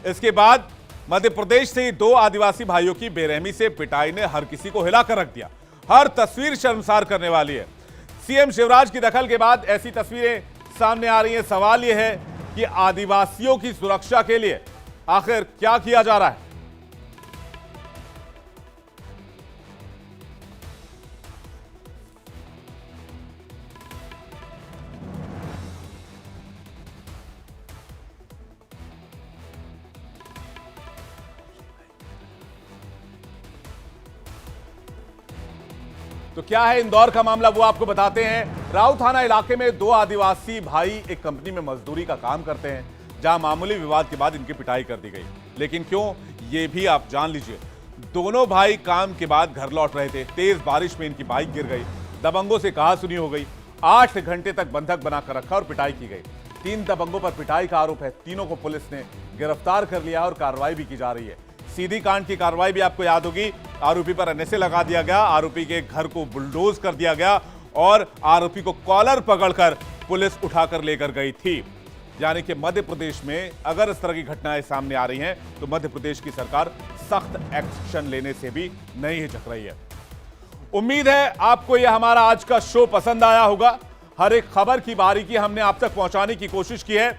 इसके बाद मध्य प्रदेश से 2 आदिवासी भाइयों की बेरहमी से पिटाई ने हर किसी को हिलाकर रख दिया। हर तस्वीर शर्मसार करने वाली है। सीएम शिवराज की दखल के बाद ऐसी तस्वीरें सामने आ रही हैं। सवाल यह है कि आदिवासियों की सुरक्षा के लिए आखिर क्या किया जा रहा है। तो क्या है इंदौर का मामला, वो आपको बताते हैं। राव थाना इलाके में 2 आदिवासी भाई एक कंपनी में मजदूरी का काम करते हैं, जहां मामूली विवाद के बाद इनकी पिटाई कर दी गई। लेकिन क्यों, ये भी आप जान लीजिए। दोनों भाई काम के बाद घर लौट रहे थे। तेज बारिश में इनकी बाइक गिर गई, दबंगों से कहासुनी हो गई। 8 घंटे तक बंधक बनाकर रखा और पिटाई की गई। 3 दबंगों पर पिटाई का आरोप है। तीनों को पुलिस ने गिरफ्तार कर लिया और कार्रवाई भी की जा रही है। सीधी कांड की कार्रवाई भी आपको याद होगी। आरोपी पर एनएसए लगा दिया गया, आरोपी के घर को बुलडोज कर दिया गया और आरोपी को कॉलर पकड़कर पुलिस उठाकर लेकर गई थी। यानी कि मध्य प्रदेश में अगर इस तरह की घटनाएं सामने आ रही हैं तो मध्य प्रदेश की सरकार सख्त एक्शन लेने से भी नहीं हिचक रही है। उम्मीद है आपको यह हमारा आज का शो पसंद आया होगा। हर एक खबर की बारीकी हमने आप तक पहुंचाने की कोशिश की है।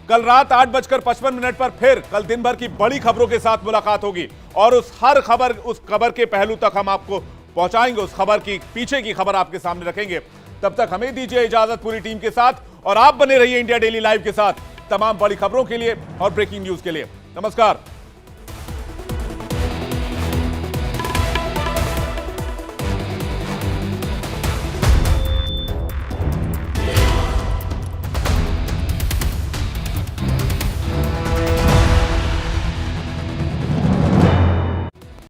कल रात 8:55 पर फिर कल दिन भर की बड़ी खबरों के साथ मुलाकात होगी और उस खबर के पहलू तक हम आपको पहुंचाएंगे, उस खबर की पीछे की खबर आपके सामने रखेंगे। तब तक हमें दीजिए इजाजत पूरी टीम के साथ और आप बने रहिए इंडिया डेली लाइव के साथ तमाम बड़ी खबरों के लिए और ब्रेकिंग न्यूज के लिए। नमस्कार।